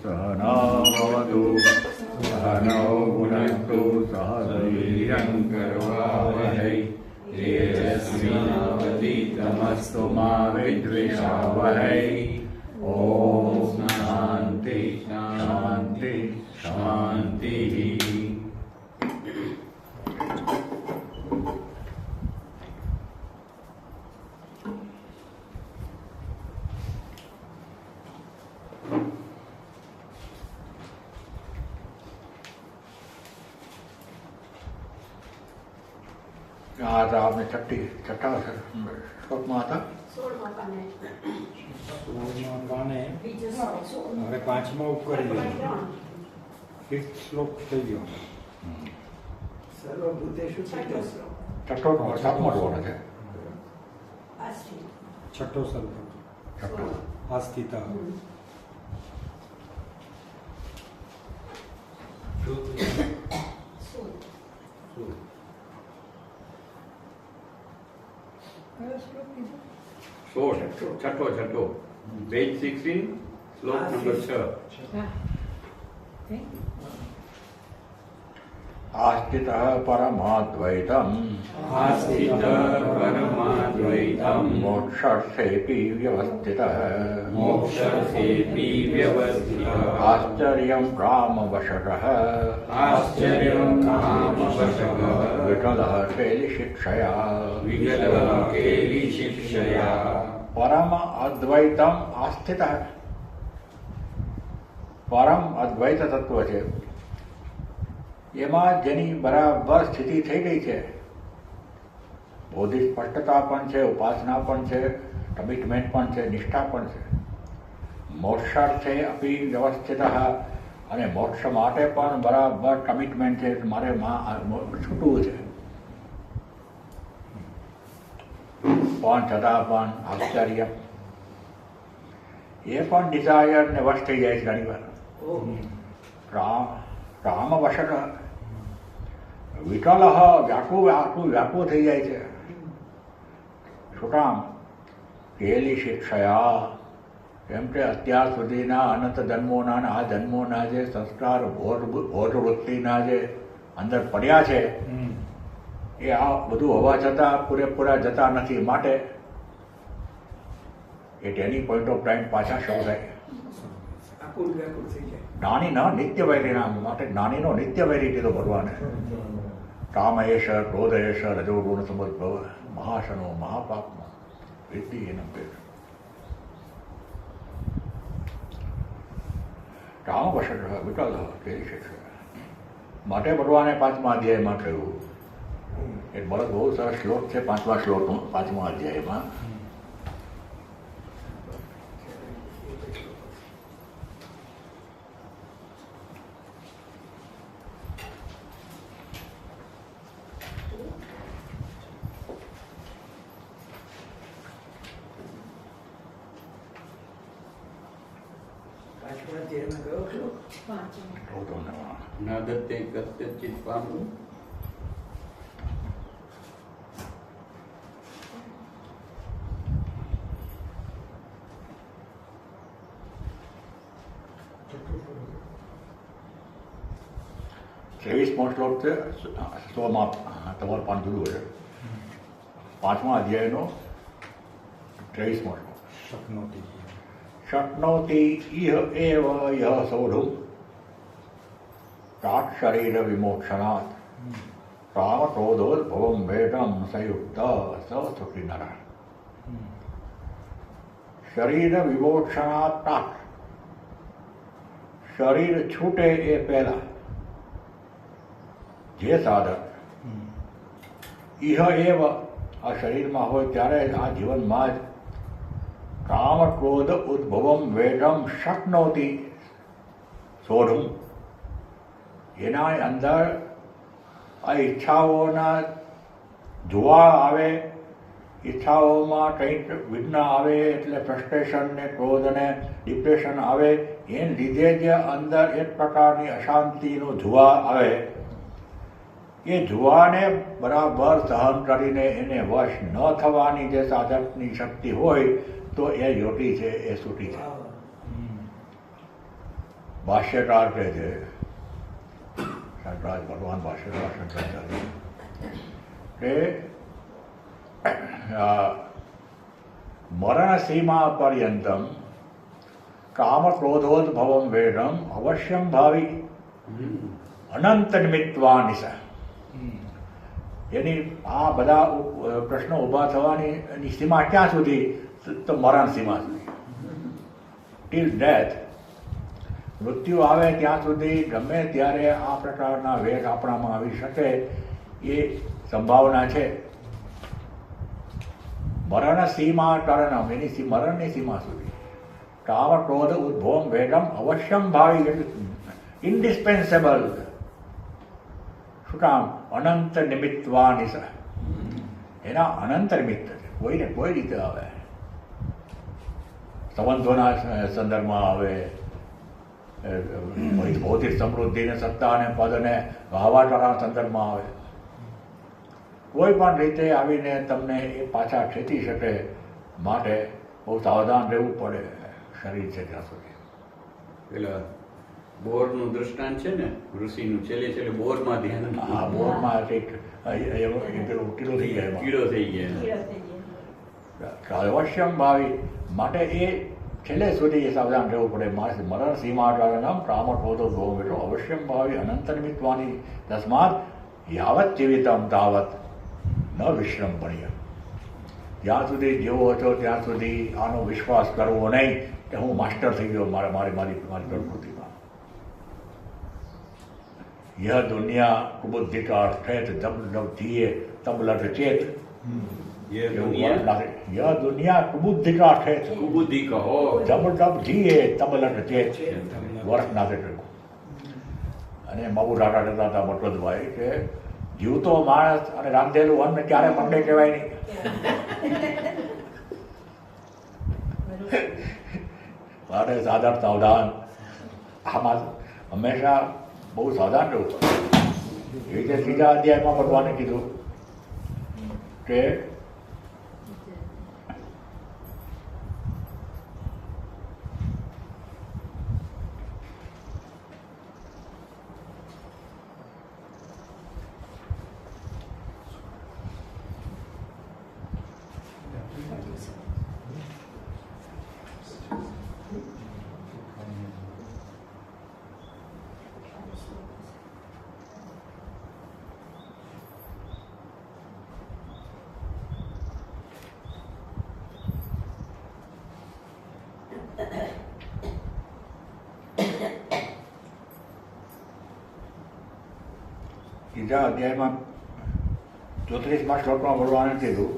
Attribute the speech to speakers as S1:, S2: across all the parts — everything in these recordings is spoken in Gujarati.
S1: सहना भवतु सहनौ भुनक्तु सह वीर्यं करवावहै तेजस्विनावधीतमस्तु मा विद्विषावहै ओम शांति शांति शांति। आज आपने छठा श्लोक में था
S2: હવે પાંચમો કરી દીધો. ફિફ્થ શ્લોક થઈ ગયો.
S1: छठो सातमो श्लोक है
S2: છઠ્ઠો સર્વ
S1: छठो
S2: આસ્થિત
S3: छठो पेज 16 श्लोक नंबर 6
S1: आस्थितः परमाद्वैतम् मोक्षर्थेऽपि व्यवस्थितः आश्चर्यं कामवशतः विठलः केलिशिक्षया परम अद्वैतम आस्थितः परम अद्वैत तत्व છે એમાં જેની બરાબર સ્થિતિ થઈ ગઈ છે, બૌદ્ધિક સ્પષ્ટતા પણ છે, ઉપાસના પણ છે, કમિટમેન્ટ પણ છે, નિષ્ઠા પણ છે. મોક્ષાર્થે અપી વ્યવસ્થિતઃ અને મોક્ષ માટે પણ બરાબર કમિટમેન્ટ છે, મારે છૂટવું છે. પણ છતાં પણ આશ્ચર્ય એ પણ ડિઝાયર ને વશ થઈ જાય છે ઘણી વાર. રામ વશક વિકલ વ્યાકુળ થઈ જાય છે. શું કામ? કેલી શિક્ષયા, કેમ કે અત્યાર સુધીના અનંત જન્મોના આ જન્મોના જે સંસ્કાર ભોગવૃત્તિના જે અંદર પડ્યા છે એ આ બધું હોવા છતાં પૂરેપૂરા જતા નથી. માટે એ તેની પોઈન્ટ ઓફ ટાઈમ પાછા શરૂ થાય. જ્ઞાનીના નિત્ય વૈરીનામ માટે જ્ઞાનીનો નિત્ય વૈરી કીધો ભગવાને. કામ એશ ક્રોધ એશ રજોગુણ સમુદ્ભવ મહાશનો મહાપાપનો વિદ્ધિ એનો પેટ. કામ વશ વિકલ કેરી શિક્ષા માટે ભગવાને 5મા અધ્યાયમાં કહ્યું. એ બહુ સરસ શ્લોક છે 5મા શ્લોકનો 5મા અધ્યાયમાં.
S3: નાદત્તે કસ્યચિત પામુ
S1: ત્રેવીસમો શ્લોક છે. 100માં તમારું પાન જુદું છે. 5મા અધ્યાયનો 23મો શ્લોક. શક્નોતિ ઇહ એવ યહ સૌઢું તાત શરીર વિમોક્ષણાત કામ ક્રોધોદ્ભવમ ભેદમ સંયુક્ત સ સુખી નર. શરીર વિમોક્ષણાત તાત, શરીર છૂટે એ પહેલા જે સાધક ઇહ એવ આ શરીરમાં હોય ત્યારે આ જીવનમાં જ કામ ક્રોધ ઉદ્ભવમ વેદમ શક્નોતિ સોઢું, એના અંદર આ ઈચ્છાઓના જોવા આવે, ઈચ્છાઓમાં કંઈક વિઘ્ન આવે એટલે ફ્રસ્ટ્રેશન ને ક્રોધ ને ડિપ્રેશન આવે. એને લીધે જ અંદર એક પ્રકારની અશાંતિનો જુવા આવે. એ જુવાને બરાબર સહન કરીને એને વશ ન થવાની જે સાધકની શક્તિ હોય તો એ યોટી છે, એ સૂટી છે. ભાષ્યકાર કહે છે, શંકરાચાર્ય ભગવાન ભાષ્યકાર શંકરાચાર્ય કે મરણ સીમા પર્યંતમ કામ ક્રોધોદ્ભવમ વેદમ અવશ્યમ ભાવી અનંત નિમિત્વાનિશ. એની આ બધા પ્રશ્નો ઊભા થવાની એની સીમા ક્યાં સુધી? તો મરણ સીમા સુધી, ટીલ ડેથ. મૃત્યુ આવે ત્યાં સુધી ગમે ત્યારે આ પ્રકારના વેગ આપણામાં આવી શકે એ સંભાવના છે. મરણ સીમા કારણમ, એની મરણની સીમા સુધી કામ ક્રોધ ઉદ્ભવમ વેગમ અવશ્યમ ભાવી, ઇન્ડિસ્પેન્સેબલ. શું કામ? અનંત નિમિત્વાનિશ. એના અનંત નિમિત્ત છે, કોઈને કોઈ રીતે આવે. સંબંધોના સંદર્ભમાં આવે, ભૌતિક સમૃદ્ધિને, સત્તા અને પદને વાહવાટાના સંદર્ભમાં આવે. કોઈ પણ રીતે આવીને તમને એ પાછા ખેંચી શકે. માટે બહુ સાવધાન રહેવું પડે શરીર છે ત્યાં સુધી.
S3: પેલા બોરનું દૃષ્ટાંત છે ને, ઋષિનું, છેલ્લે બોરમાં ધ્યાન.
S1: હા, બોરમાં કંઈક પેલો કીડો થઈ જાય,
S3: કીડો થઈ ગયા.
S1: અવશ્યમ ભાવી. માટે એ છેલ્લે સુધી સાવધાન રહેવું પડે. મરણ સીમા કારણમ કામ ક્રોધો ભોગ એટલો અવશ્યમ ભાવી અનંત નિમિત્વાની. તસ્માત યાવત જીવિતમ તાવત ન વિશ્રમપણ્ય. જ્યાં સુધી જેવો હતો ત્યાં સુધી આનો વિશ્વાસ કરવો નહીં કે હું માસ્ટર થઈ ગયો મારી પ્રકૃતિમાં. यह दुनिया कुबुद्धि का अर्थ है तो जब जब जिए तब लट चेत. यह दुनिया कुबुद्धि का अर्थ है,
S3: કુબુદ્ધિ કહો,
S1: जब जब जिए तब लट चेत. વર્ષ ના થયું. અને બાબુ રાટા કહેતા હતા ભટ્ટોદભાઈ કે જીવતો માણસ અને રાંધેલું અન્ન ક્યારે મંડે કહેવાય નહીં. માટે સાધારણ સાવધાન. આમાં હંમેશા બહુ સાવધાન રહેવું પડે. એ રીતે ત્રીજા અધ્યાયમાં ભગવાને કીધું કે ત્રીજા અધ્યાયમાં 34મા શ્લોકમાં ભગવાને કીધું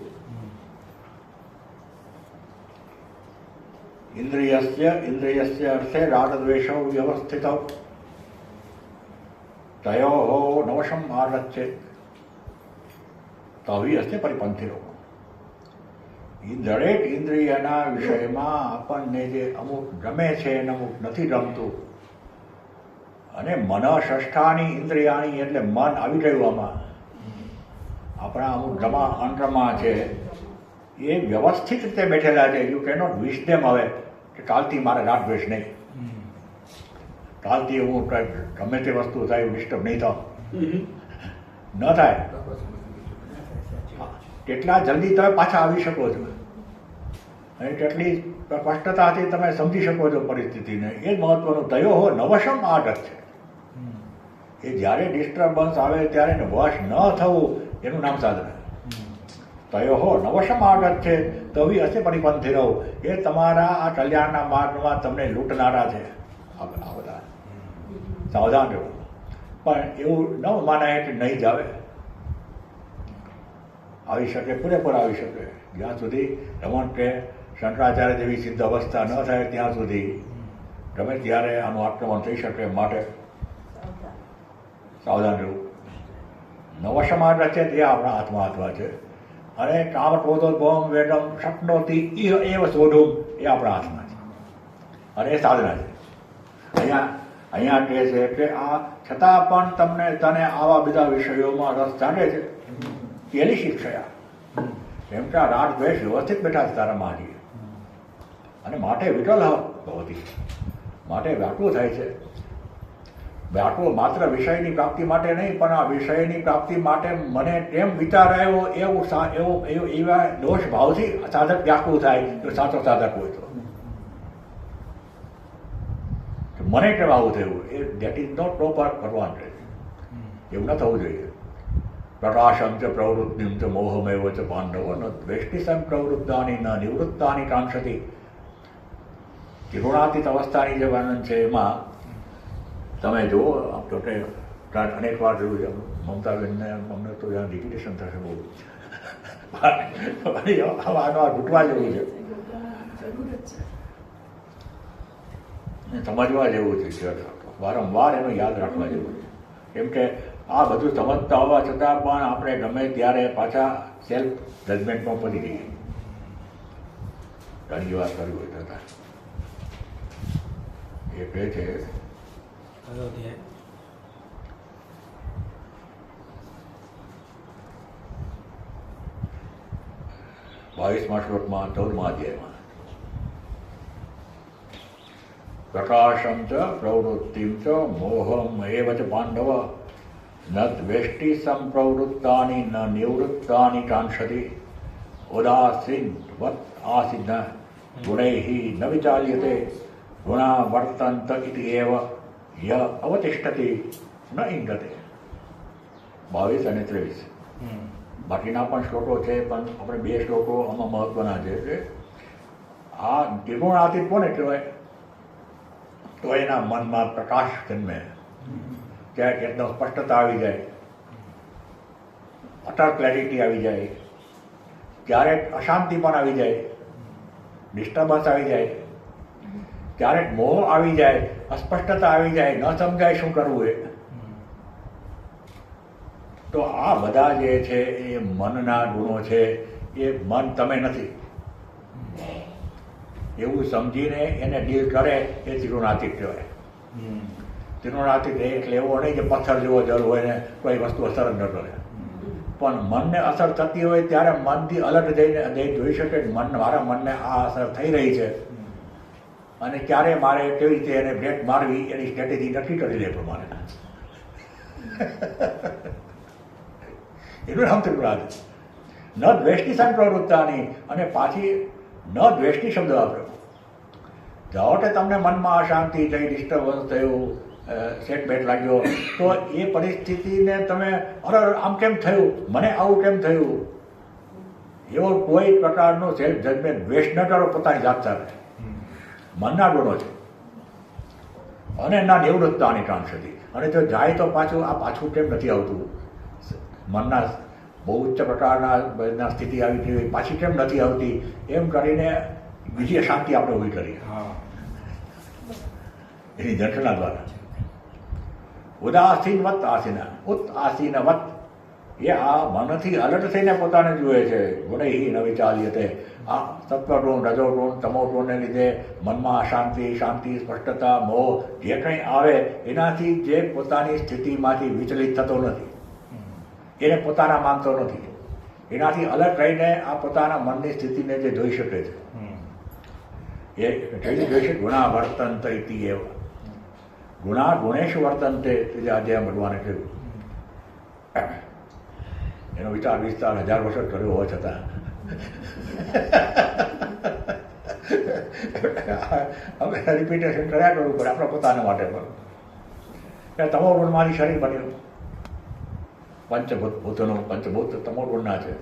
S1: ઇન્દ્રિયસ્ય અર્થે રાગદ્વેષો વ્યવસ્થિત તયોઃ નવશમ આરચ્ચેત તવી અસ્તે પરિપંથિનો. એ દરેક ઇન્દ્રિયના વિષયમાં આપણને જે અમુક ગમે છે અને અમુક નથી ગમતું, અને મન ષષ્ઠાની ઇન્દ્રિયાની એટલે મન આવી ગયું આમાં. આપણા અમુક અંતરમાં છે એ વ્યવસ્થિત રીતે બેઠેલા છે. યુ કેનોટ વિશ ધેમ હવે કે કાલથી મારે રાગ દ્વેષ નહીં, કાલથી હું ગમે તે વસ્તુ થાય ડિસ્ટર્બ નહીં થાવ, ન થાય. કેટલા જલ્દી તમે પાછા આવી શકો છો અને કેટલી સ્પષ્ટતાથી તમે સમજી શકો છો પરિસ્થિતિને. એ જ મહત્વનું. તયો હો નવશમ આગત છે. એ જ્યારે ડિસ્ટર્બન્સ આવે ત્યારે વશ ન થવું એનું નામ સાધના. તયો હો નવશમ આગત છે તવી હશે પરિપંથી રહો. એ તમારા આ કલ્યાણના માર્ગમાં તમને લૂંટનારા છે. આ બધા સાવધાન રહેવું. પણ એવું ન માનાય કે નહીં જ આવે. આવી શકે, પૂરેપૂર આવી શકે. જ્યાં સુધી રમણ કે શંકરાચાર્ય જેવી સિદ્ધ અવસ્થા ન થાય ત્યાં સુધી ગમે ત્યારે આનું આક્રમણ થઈ શકે. માટે સાવધાન રહેવું. નવશમાં રચે તે આપણા હાથમાં છે. અને કામ ક્રોધોદ્ભવમ વેગમ શક્નોતિ એવ શોધુમ એ આપણા હાથમાં છે. અને એ સાધના છે. અહીંયા કહે છે કે આ છતાં પણ તને આવા બધા વિષયોમાં રસ જાગે છે. પેલી શિક્ષા કેમ કે આ રાગ દ્વેષ વ્યવસ્થિત બેઠા છે તારા માજી. અને માટે વિકલ ભવતી. માટે વ્યાકુળ થાય છે. વ્યાકુળ માત્ર વિષયની પ્રાપ્તિ માટે નહીં, પણ આ વિષયની પ્રાપ્તિ માટે મને કેમ વિચાર આવ્યો એવા દોષ ભાવથી સાધક વ્યાકુળ થાય. તો સાચો સાધક હોય તો મને કેમ આવું થયું, એ that is not proper advantage. એવું ન થવું જોઈએ. પ્રકાશમ ચ પ્રવૃત્તિમ ચ મોહમેવ ચ પાંડવો ન દ્વેષ્ટિસમ પ્રવૃત્તાની ન નિવૃત્તાની કાંક્ષતિ. ત્રિગુણાતીત અવસ્થાની જે વર્ણન છે એમાં તમે જુઓ, આમ તો અનેક વાર જોયું છે. મમતાબેનને અમને તો ત્યાં રિપીટેશન થશે બહુ. આનો ઘૂંટવા જેવું છે, સમજવા જેવું છે, વારંવાર એનો યાદ રાખવા જેવું છે. કેમ કે આ બધું સમજતા હોવા છતાં પણ આપણે ગમે ત્યારે પાછા સેલ્ફ જજમેન્ટમાં પડી જઈએ. ઘણી વાત કરવી હોય છતાં એ કહે છે 22મા શ્લોકમાં 14મા અધ્યાયમાં પ્રકાશમ ચ પ્રવૃત્તિમ ચ મોહમ એવ ચ પાંડવ ન દ્વેષ્ટિ સંપ્રવૃત્તાની ન નિવૃત્તાની કાંક્ષતિ ઉદાસીનવત આસીન ગુણૈઃ ન વિચાલ્યતે ગુણા વર્તન્ત ઇતિ એવ ય અવતિષ્ઠતિ ન ઇંગતે. 22 અને 23 બાકીના પણ શ્લોકો છે, પણ આપણે 2 શ્લોકો આમાં મહત્વના છે. એટલે આ ત્રિગુણાતીત કોને કહેવાય? તો એના મનમાં પ્રકાશ જન્મે, ક્યારેક એકદમ સ્પષ્ટતા આવી જાય, અટર ક્લેરિટી આવી જાય, ક્યારેક અશાંતિ પણ આવી જાય, ડિસ્ટર્બન્સ આવી જાય, ક્યારેક મોહ આવી જાય, અસ્પષ્ટતા આવી જાય, ન સમજાય શું કરવું એ. તો આ બધા જે છે એ મનના ગુણો છે. એ મન તમે નથી એવું સમજીને એને ડીલ કરે એ ત્રિગુણાતીત કહેવાય. ત્રિગુણાતીત એટલે એવો નહીં કે પથ્થર જેવો જળ હોય ને કોઈ વસ્તુ અસર જ ન કરે. પણ મનને અસર થતી હોય ત્યારે મનથી અલગ જઈને જોઈ શકે મારા મનને આ અસર થઈ રહી છે અને ક્યારે મારે કેવી રીતે એને બ્રેક મારવી એની સ્ટ્રેટેજી નક્કી કરી લે પ્રમાણે. એનું નામ ત્રિગુણાતીત. ન દ્વેષ્ટિ સંપ્રવૃત્તાની, અને પાછી ન દ્વેષ્ટિ શબ્દ વાપર્યો. જાઓ કે તમને મનમાં અશાંતિ થઈ, ડિસ્ટર્બન્સ થયું, સેટબેક લાગ્યો, તો એ પરિસ્થિતિને તમે અરે આમ કેમ થયું, મને આવું કેમ થયું, એવો કોઈ પ્રકારનો સેલ્ફ જજમેન્ટ દ્વેષ ન કરો પોતાની જાત સાથે. મનના ગુણો છે. અને ના નિવૃત્તાની કાંક્ષતિ. અને જો જાય તો પાછું કેમ નથી આવતું, મનના બહુ ઉચ્ચ પ્રકારના સ્થિતિ આવી ગઈ, પાછી કેમ નથી આવતી, એમ કરીને બીજી અશાંતિ આપણે ઊભી કરીએ એની જંઠના દ્વારા. ઉદાસીનવત આસીન, ઉત આસીનવત, એ આ મનથી અલર્ટ થઈને પોતાને જુએ છે. ગુણૈઃ ન વિચાલ્યતે. આ સત્વગુણ, રજોગુણ, તમોગુણને લીધે મનમાં અશાંતિ, શાંતિ, સ્પષ્ટતા, મોહ જે કંઈ આવે એનાથી જે પોતાની સ્થિતિમાંથી વિચલિત થતો નથી, એને પોતાના માનતો નથી, એનાથી અલગ રહીને આ પોતાના મનની સ્થિતિને જે જોઈ શકે છે એ જોઈ છે. ગુણા વર્તંત ઇતિ એવ. ગુણા ગુણેશુ વર્તંતે, ત્રીજા અધ્યાય ભગવાને કહ્યું. એનો વિચાર વિસ્તાર 1000 વર્ષ કર્યો હોવા છતાં હવે રિપીટેશન કર્યા કરવું પડે આપણા પોતાના માટે પણ. કે તમો ગુણમાંથી શરીર બન્યું. પંચભૂત તમોગુણના છે.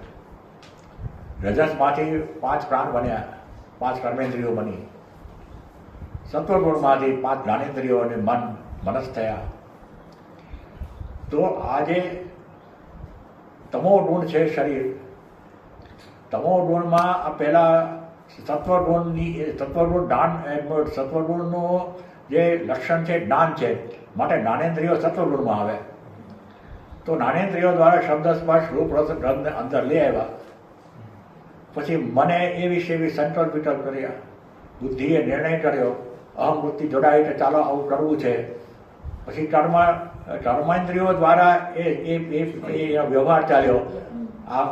S1: રજસમાંથી 5 પ્રાણ બન્યા, 5 કર્મેન્દ્રિયો બની. સત્વગુણમાંથી 5 જ્ઞાનેન્દ્રિયો અને મનસ થયા. તો આજે તમોગુણ છે શરીર. તમોગુણમાં આ પહેલા સત્વગુણનું જે લક્ષણ છે જ્ઞાન છે, માટે જ્ઞાનેન્દ્રિયો સત્વગુણમાં આવે. તો જ્ઞાનેન્દ્રિયો દ્વારા શબ્દ સ્પર્શ રૂપ રસ ગંધને અંદર લઈ આવ્યા. પછી મને એ વિશે સંકલ્પ વિકલ્પ કર્યા, બુદ્ધિએ નિર્ણય કર્યો, અહમ વૃત્તિ જોડાઈ કે ચાલો આવું કરવું છે. પછી કર્મેન્દ્રિયો દ્વારા એ વ્યવહાર ચાલ્યો આ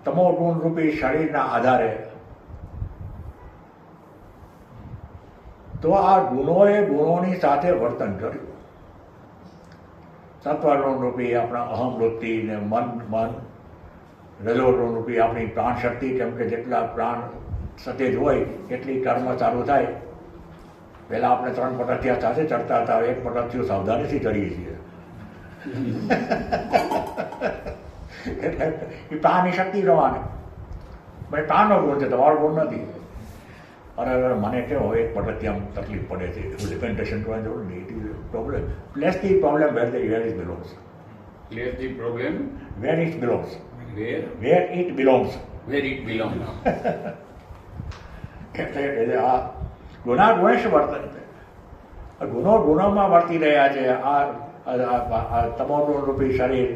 S1: તમોગુણ રૂપી શરીરના આધારે. તો આ ગુણોએ ગુણોની સાથે વર્તન કર્યું. સત્વગુણ રૂપી આપણા અહમ વૃત્તિ ને મન રજોગુણ રૂપી આપણી પ્રાણ શક્તિ, કેમ કે જેટલા પ્રાણ સતેજ હોય એટલી કર્મ ચાલુ થાય. પહેલાં આપણે 3 પગથિયા સાથે ચડતા હતા, એક પગથિયું સાવધાનીથી ચડીએ છીએ. એટલે એ પ્રાણની શક્તિ પ્રમાણે ભાઈ પ્રાણનો ગુણ છે, તમારો ગુણ નથી. અને મને કેવો હવે એક પગથિયામાં તકલીફ પડે છે, એવું ડિપેન્ડેશન કરવાની જરૂર નહીં. It is problem, place the problem where it belongs.
S3: Place the problem
S1: where it belongs.
S3: where
S1: where it belongs.
S3: it belongs.
S1: એટલે આ ગુના ગુણેશ વર્તન છે. ગુનો ગુણોમાં વર્તી રહ્યા છે. આ તમોગુણ રૂપી શરીર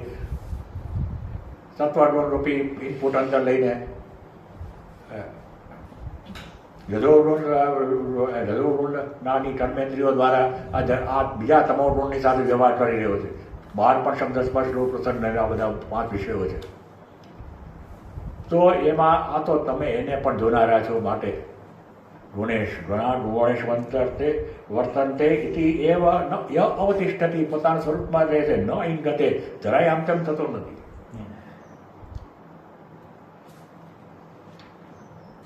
S1: સત્વગુણ રૂપી ઇનપુટ અંદર લઈને રજોગુણની કર્મેન્દ્રિયો દ્વારા આ બીજા તમોગુણની સાથે વ્યવહાર કરી રહ્યો છે. બહાર પણ શબ્દ સ્પર્શ રૂપ પ્રસંગ આ બધા 5 વિષયો છે. તો એમાં આ તો તમે એને પણ જોનારા છો. માટે ગુણેશ ગણા ગુણેશ વર્તનતે ઇતિ એવ ય અવતિષ્ઠતિ, પોતાના સ્વરૂપમાં રહે છે. ન ઇંગતે, જરાય આમ તેમ થતો નથી.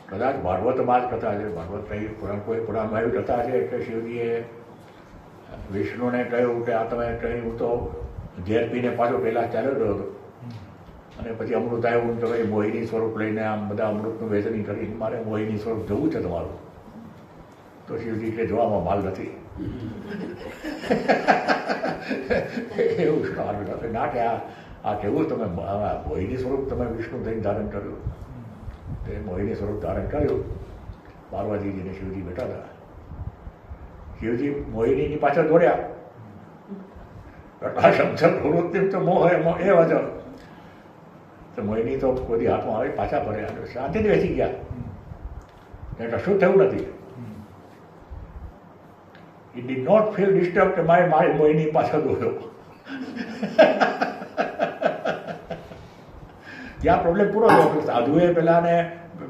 S1: કદાચ ભાગવતમાં જ કથા છે, ભાગવત કોઈ પુરાણમાં એવી કથા છે કે શિવજીએ વિષ્ણુને કહ્યું કે આ તમે કહ્યું તો ઝેર પીને પાછો પહેલાં ચાલ્યો ગયો હતો, અને પછી અમૃત આવ્યું તો ભાઈ મોહિની સ્વરૂપ લઈને આમ બધા અમૃતનું વેચણી કરી, મારે મોહિની સ્વરૂપ જવું છે તમારું. તો શિવજી કે જોવામાં માલ નથી. એવું ના કે આ કેવું તમે મોહિની સ્વરૂપ તમે વિષ્ણુ થઈને ધારણ કર્યું. તે મોહિની સ્વરૂપ ધારણ કર્યું. પાર્વતીજીને શિવજી બેઠા હતા. શિવજી મોહિનીની પાછળ દોડ્યા. પ્રવૃત્તિ તો મોહ એ વજન. તો મોહિની તો કોઈ હાથમાં આવી પાછા ભર્યા, શાંતિથી બેસી ગયા. એટલે કશું થયું નથી. He did not feel disturbed કે મારી મોહિની પાછળ દોડ્યો. ત્યાં પ્રોબ્લેમ પૂરો થયો. સાધુએ પેલાને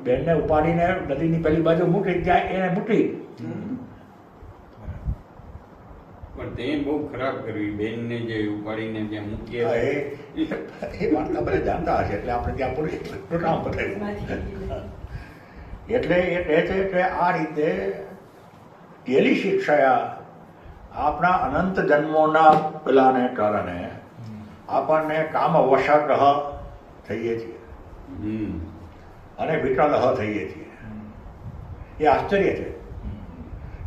S1: બેનને ઉપાડીને નદીની પેલી બાજુ મૂકી, ત્યાં એને મૂકી.
S3: પણ તે બહુ ખરાબ કર્યું, બેનને જે ઉપાડીને ત્યાં મૂકી.
S1: એ વાર્તા બધા જાણતા હશે, એટલે આપણે ત્યાં પૂરી કામ બતાવ્યું. એટલે એ કહે છે કે આ રીતે કેલી શિક્ષા આપણા અનંત જન્મોના પેલાને કારણે આપણને કામ વશક થઈએ છીએ અને વિકલ થઈએ છીએ. એ આશ્ચર્ય છે,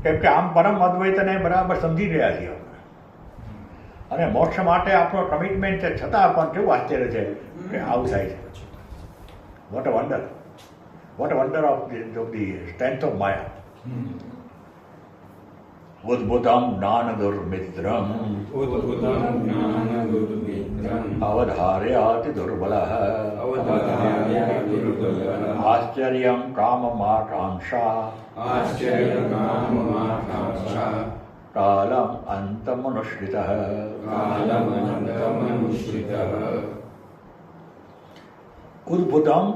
S1: કેમ કે આમ પરમ અદ્વૈતને બરાબર સમજી રહ્યા છીએ આપણે, અને મોક્ષ માટે આપણો કમિટમેન્ટ છે, છતાં પણ કેવું આશ્ચર્ય છે કે આવું થાય છે. What a wonder of the strength of maya. ઉદ્ભુતમ જ્ઞાન દુર્મિત્રમ અવધારયાતિ દુર્બલ આશ્ચર્યમ કામમાકાંક્ષા કાલમ અંતમનુષ્ઠિત. ઉદ્ભુતમ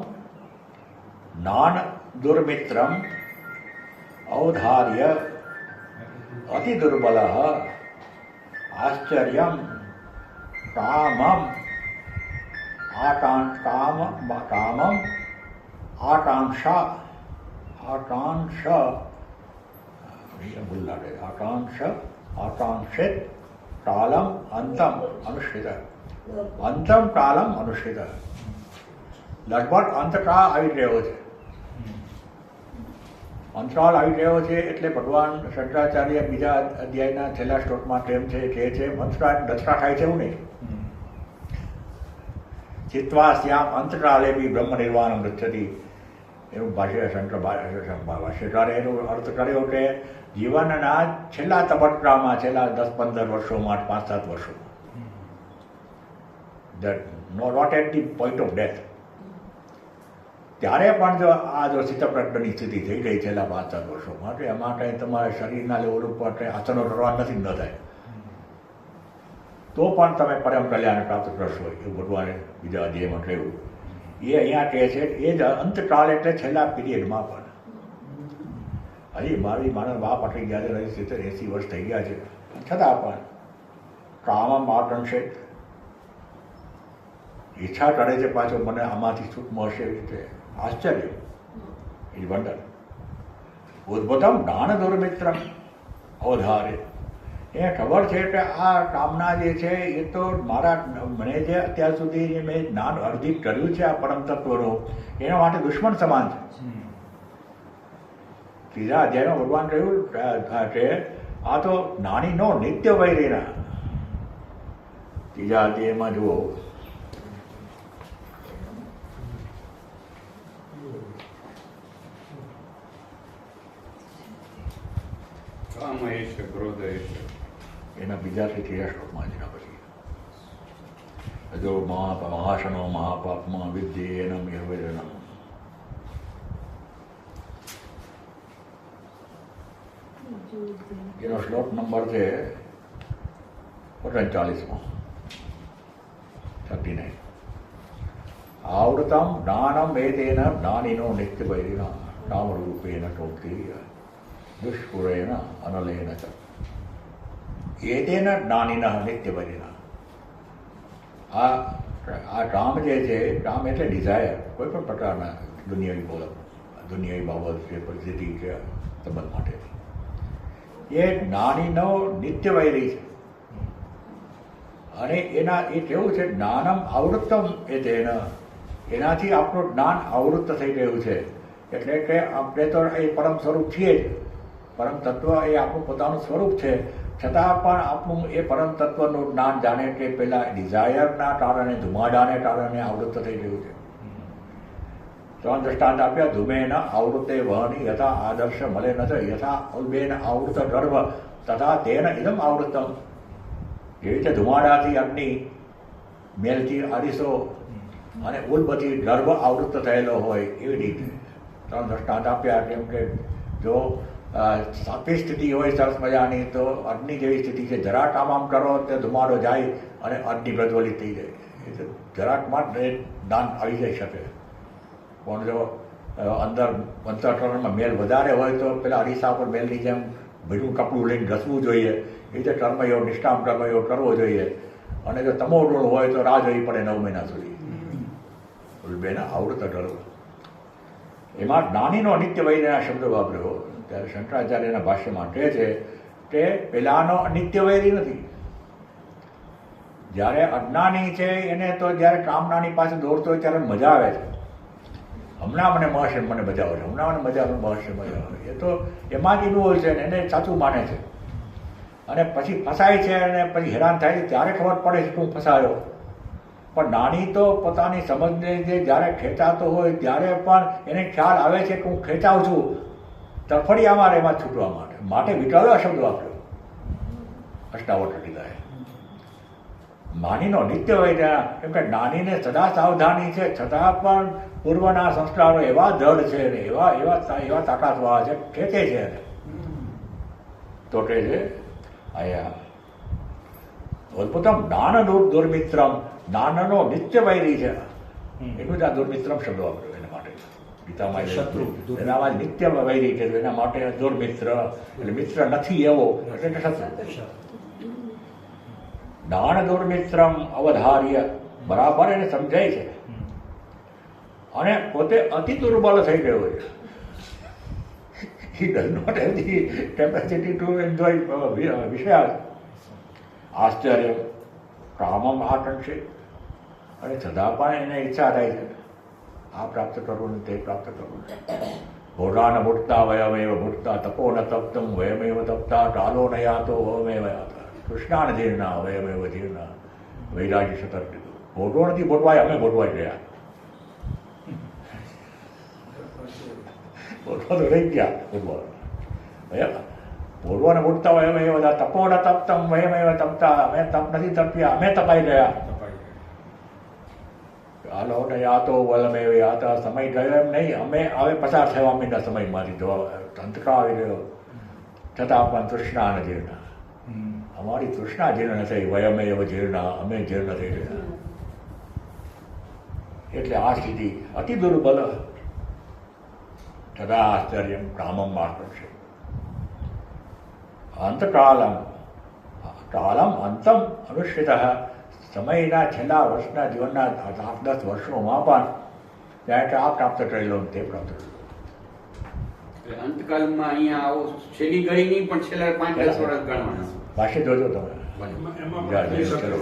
S1: જ્ઞાન દુર્મિત્રમ અવધાર્ય અતિ દુર્બલ આશ્ચર્યમ કામમ આકાંક્ષિત કાલમ અંતમ અનુષ્ઠિત. અંતમ કાલમ અનુષ્ઠિત. લગભગ અંતકાળ આવી રહ્યો છે. અંતરાળ આવી રહ્યો છે એટલે ભગવાન શંકરાચાર્ય બીજા અધ્યાયના છેલ્લા શ્લોકમાં તેમ છે કે છે અંતરાળ દસરા થાય છે એવું નહીં. ચિત્વા શ્યામ અંતરાળે બી બ્રહ્મ નિર્વાણ ગચ્છતિ, એવું ભાષ્યકારે એનો અર્થ કર્યો કે જીવનના છેલ્લા તબક્કામાં, છેલ્લા 10-15 વર્ષોમાં, 5-7 વર્ષોમાં, not at the point of death, ત્યારે પણ જો આ જો સ્થિતપ્રજ્ઞની સ્થિતિ થઈ ગઈ છેલ્લા 5-7 વર્ષો માટે, એમાં કંઈ તમારે શરીરના લેવલ ઉપર કંઈ આસનો કરવા નથી, ન થાય તો પણ તમે પરમ કલ્યાણ પ્રાપ્ત કરશો, એવું ભગવાને બીજા અધ્યાયમાં કહ્યું. એ અહીંયા કહે છે એ જ અંતકાળ એટલે છેલ્લા પીરિયડમાં પણ હજી મારા બાપ અટકી ગયા છે, હજી 70-80 વર્ષ થઈ ગયા છે, છતાં પણ કામમ આટંશે ઈચ્છા કરે છે પાછો મને આમાંથી છૂટ મળશે એવી રીતે. આશ્ચર્ય, એ વંડર. ઉદ્ભુતમ જ્ઞાન દુર્મિત્રમ અવધારે. એ ખબર છે કે આ કામના જે છે એ તો મને જે અત્યાર સુધી મેં જ્ઞાન અર્જિત કર્યું છે આ પરમ તત્વનું, એના માટે દુશ્મન સમાન છે. ત્રીજા અધ્યાયમાં ભગવાન કહ્યું કે આ તો જ્ઞાનીનો નિત્ય વૈરીના. ત્રીજા અધ્યાયમાં જુઓ,
S3: કામ એશ ક્રોધ એશ,
S1: એના બીજાથી ત્રીજા શ્લોકમાં છે. પછી જો મહાશનો મહાપાપમાં વિદ્ય એનમ યવેરનમ. એનો શ્લોક નંબર છે 39માં 39. આવૃતમ જ્ઞાનમ એતેન જ્ઞાનિનો નિત્ય વૈરિના કામરૂપેન ટોક્તિર્ય દુષ્કુરેણ અનલેન ચ એતેન જ્ઞાનિનઃ નિત્ય વૈરિના. આ કામ જે છે, કામ એટલે ડિઝાયર, કોઈ પણ પ્રકારના દુનિયાવી બાબત છે, પરિસ્થિતિ છે, સંબંધ માટે એ જ્ઞાનીનો નિત્ય વૈરી છે. અને એ કેવું છે, જ્ઞાનમ આવૃત્તમ એ તેન, એનાથી આપણું જ્ઞાન આવૃત્ત થઈ ગયું છે. એટલે કે આપણે તો એ પરમ સ્વરૂપ છીએ જ, પરમ તત્વ એ આપણું પોતાનું સ્વરૂપ છે, છતાં પણ આપણું એ પરમ તત્વનું જ્ઞાન જાણે કે પેલા ડિઝાયરના કારણે, ધુમાડાને કારણે આવૃત્ત થઈ ગયું છે. 3 દ્રષ્ટાંત આપ્યા. ધૂમેન આવૃતે વહની યથા આદર્શ મળે ન યથા ઉલ્બેન આવૃત ગર્ભ તથા તેન ઇદમ આવૃતમ. એવી રીતે ધુમાડાથી અગ્નિ, મેલથી અરીસો અને ઉલ્બથી ગર્ભ આવૃત થયેલો હોય એવી રીતે 3 દ્રષ્ટાંત આપ્યા. કેમ કે જો સાપી સ્થિતિ હોય સરસ મજાની તો અગ્નિ જેવી સ્થિતિ છે, જરાક આમ કરો તો ધુમાડો જાય અને અગ્નિ પ્રજ્વલિત થઈ જાય. એટલે જરાકમાં જ દાન આવી જઈ શકે. પણ જો અંદર અંતઃકરણમાં મેલ વધારે હોય તો પેલા અરીસા પર મેલની જેમ ભીનું કપડું લઈને ઘસવું જોઈએ. એ રીતે કર્મયોગ, નિષ્કામ કર્મયોગ કરવો જોઈએ. અને જો તમો ગુણ હોય તો રાહ જોવી પડે 9 મહિના સુધી. બેના આવૃત ગર્ભ. એમાં જ્ઞાનીનો નિત્ય વૈરીના શબ્દ વાપર્યો. ત્યારે શંકરાચાર્યના ભાષ્યમાં કહે છે કે પેલાનો અનિત્ય વૈરી નથી. જ્યારે અજ્ઞાની છે એને તો જ્યારે કામનાની પાસે દોડતો હોય ત્યારે મજા આવે છે. હમણાં મને મળશે, મને મજા આવે છે, હમણાં મને મજા મળશે, મજા આવે. એ તો એમાં જ એનું હોય છે ને એને સાચું માને છે. અને પછી ફસાય છે અને પછી હેરાન થાય છે ત્યારે ખબર પડે છે કે હું ફસાયો. પણ નાની તો પોતાની સમજને જે જ્યારે ખેંચાતો હોય ત્યારે પણ એને ખ્યાલ આવે છે કે હું ખેંચાઉં છું, તરફડિયા મારે એમાં છૂટવા માટે વિટાળ્યો શબ્દ વાપર્યો અષ્ટાવક્ર લીધાએ. માનીનો નિત્ય વૈરી. કેમ કે જ્ઞાનીને સદા સાવધાની છે, છતાં પણ પૂર્વના સંસ્કારો એવા દ્રઢ છે ને એવા તાકાતવાળા છે, ખેંચે છે એને. તો કે છે અહીંયા અદ્ભુતમ જ્ઞાન દુર્મિત્રમ, જ્ઞાનનો નિત્ય વૈરી છે. એટલું જ આ દુર્મિત્રમ શબ્દ વાપર્યો એના માટે. ગીતામાં શત્રુ એનામાં નિત્ય વૈરી છે, એના માટે દુર્મિત્ર એટલે મિત્ર નથી એવો એટલે શત્રુ. જ્ઞાન દુર્મિત્રમ અવધાર્ય, બરાબર એને સમજાય છે. અને પોતે અતિ દુર્બળ થઈ ગયો છે. He does not have the capacity to enjoy વિષયા. આશ્ચર્ય કામમ આકાંક્ષે. અને છતાં પણ એને ઈચ્છા થાય છે આ પ્રાપ્ત કરવું ને તે પ્રાપ્ત કરવું. ભોગાન ભૂટતા વયમેવ ભૂટતા તપો ન તપ્તમ વયમેવ તપ્તા કાલો ન યાતો વયમેવ યાતા કૃષ્ણાન જીર્ણા વયમેવ જીર્ણા. વૈરાગી સતત કીધું ભોગવો નથી ભોગવાય, અમે ભોગવાઈ ગયા. ભોગવા તો રહી ગયા ભોગવા. ભોગવાને ભૂટતા વયમેવ તપો ન તપ્તમ વયમેવ તપતા, અમે તપ નથી તપ્યા, અમે તપાઈ ગયા. કાલો ને યાતો વલમેવ યાતા. સમય ગયો એમ નહીં, અમે હવે પસાર થવા માંડ્યા સમયમાંથી. જો અંતકાળ આવી ગયો છતાં પણ તૃષ્ણા ન જીર્ણા. અમારી તૃષ્ણા જીર્ણ ન થઈ, વયમેવ જીર્ણા, અમે જીર્ણ થઈ ગયા. એટલે આ સ્થિતિ અતિ દુર્બલ. છતાં આશ્ચર્ય કામમ આકર્ષે. અંતકાલમ કાલમ અંતમ અનુષ્ઠિત સમયના છેલ્લા વર્ષના જીવનના 8-10 વર્ષોમાં પણ ત્યાં આ પ્રાપ્ત કરેલો તે પ્રાપ્ત કરેલો.
S3: એટલે અંતકાલમાં અહીંયા આવો છેલ્લી ઘડી નહીં પણ છેલ્લા 5-10 વર્ષ ગણવાના.
S1: ભાષ્ય જોજો તમે.
S2: એમાં પણ થઈ શકે છે.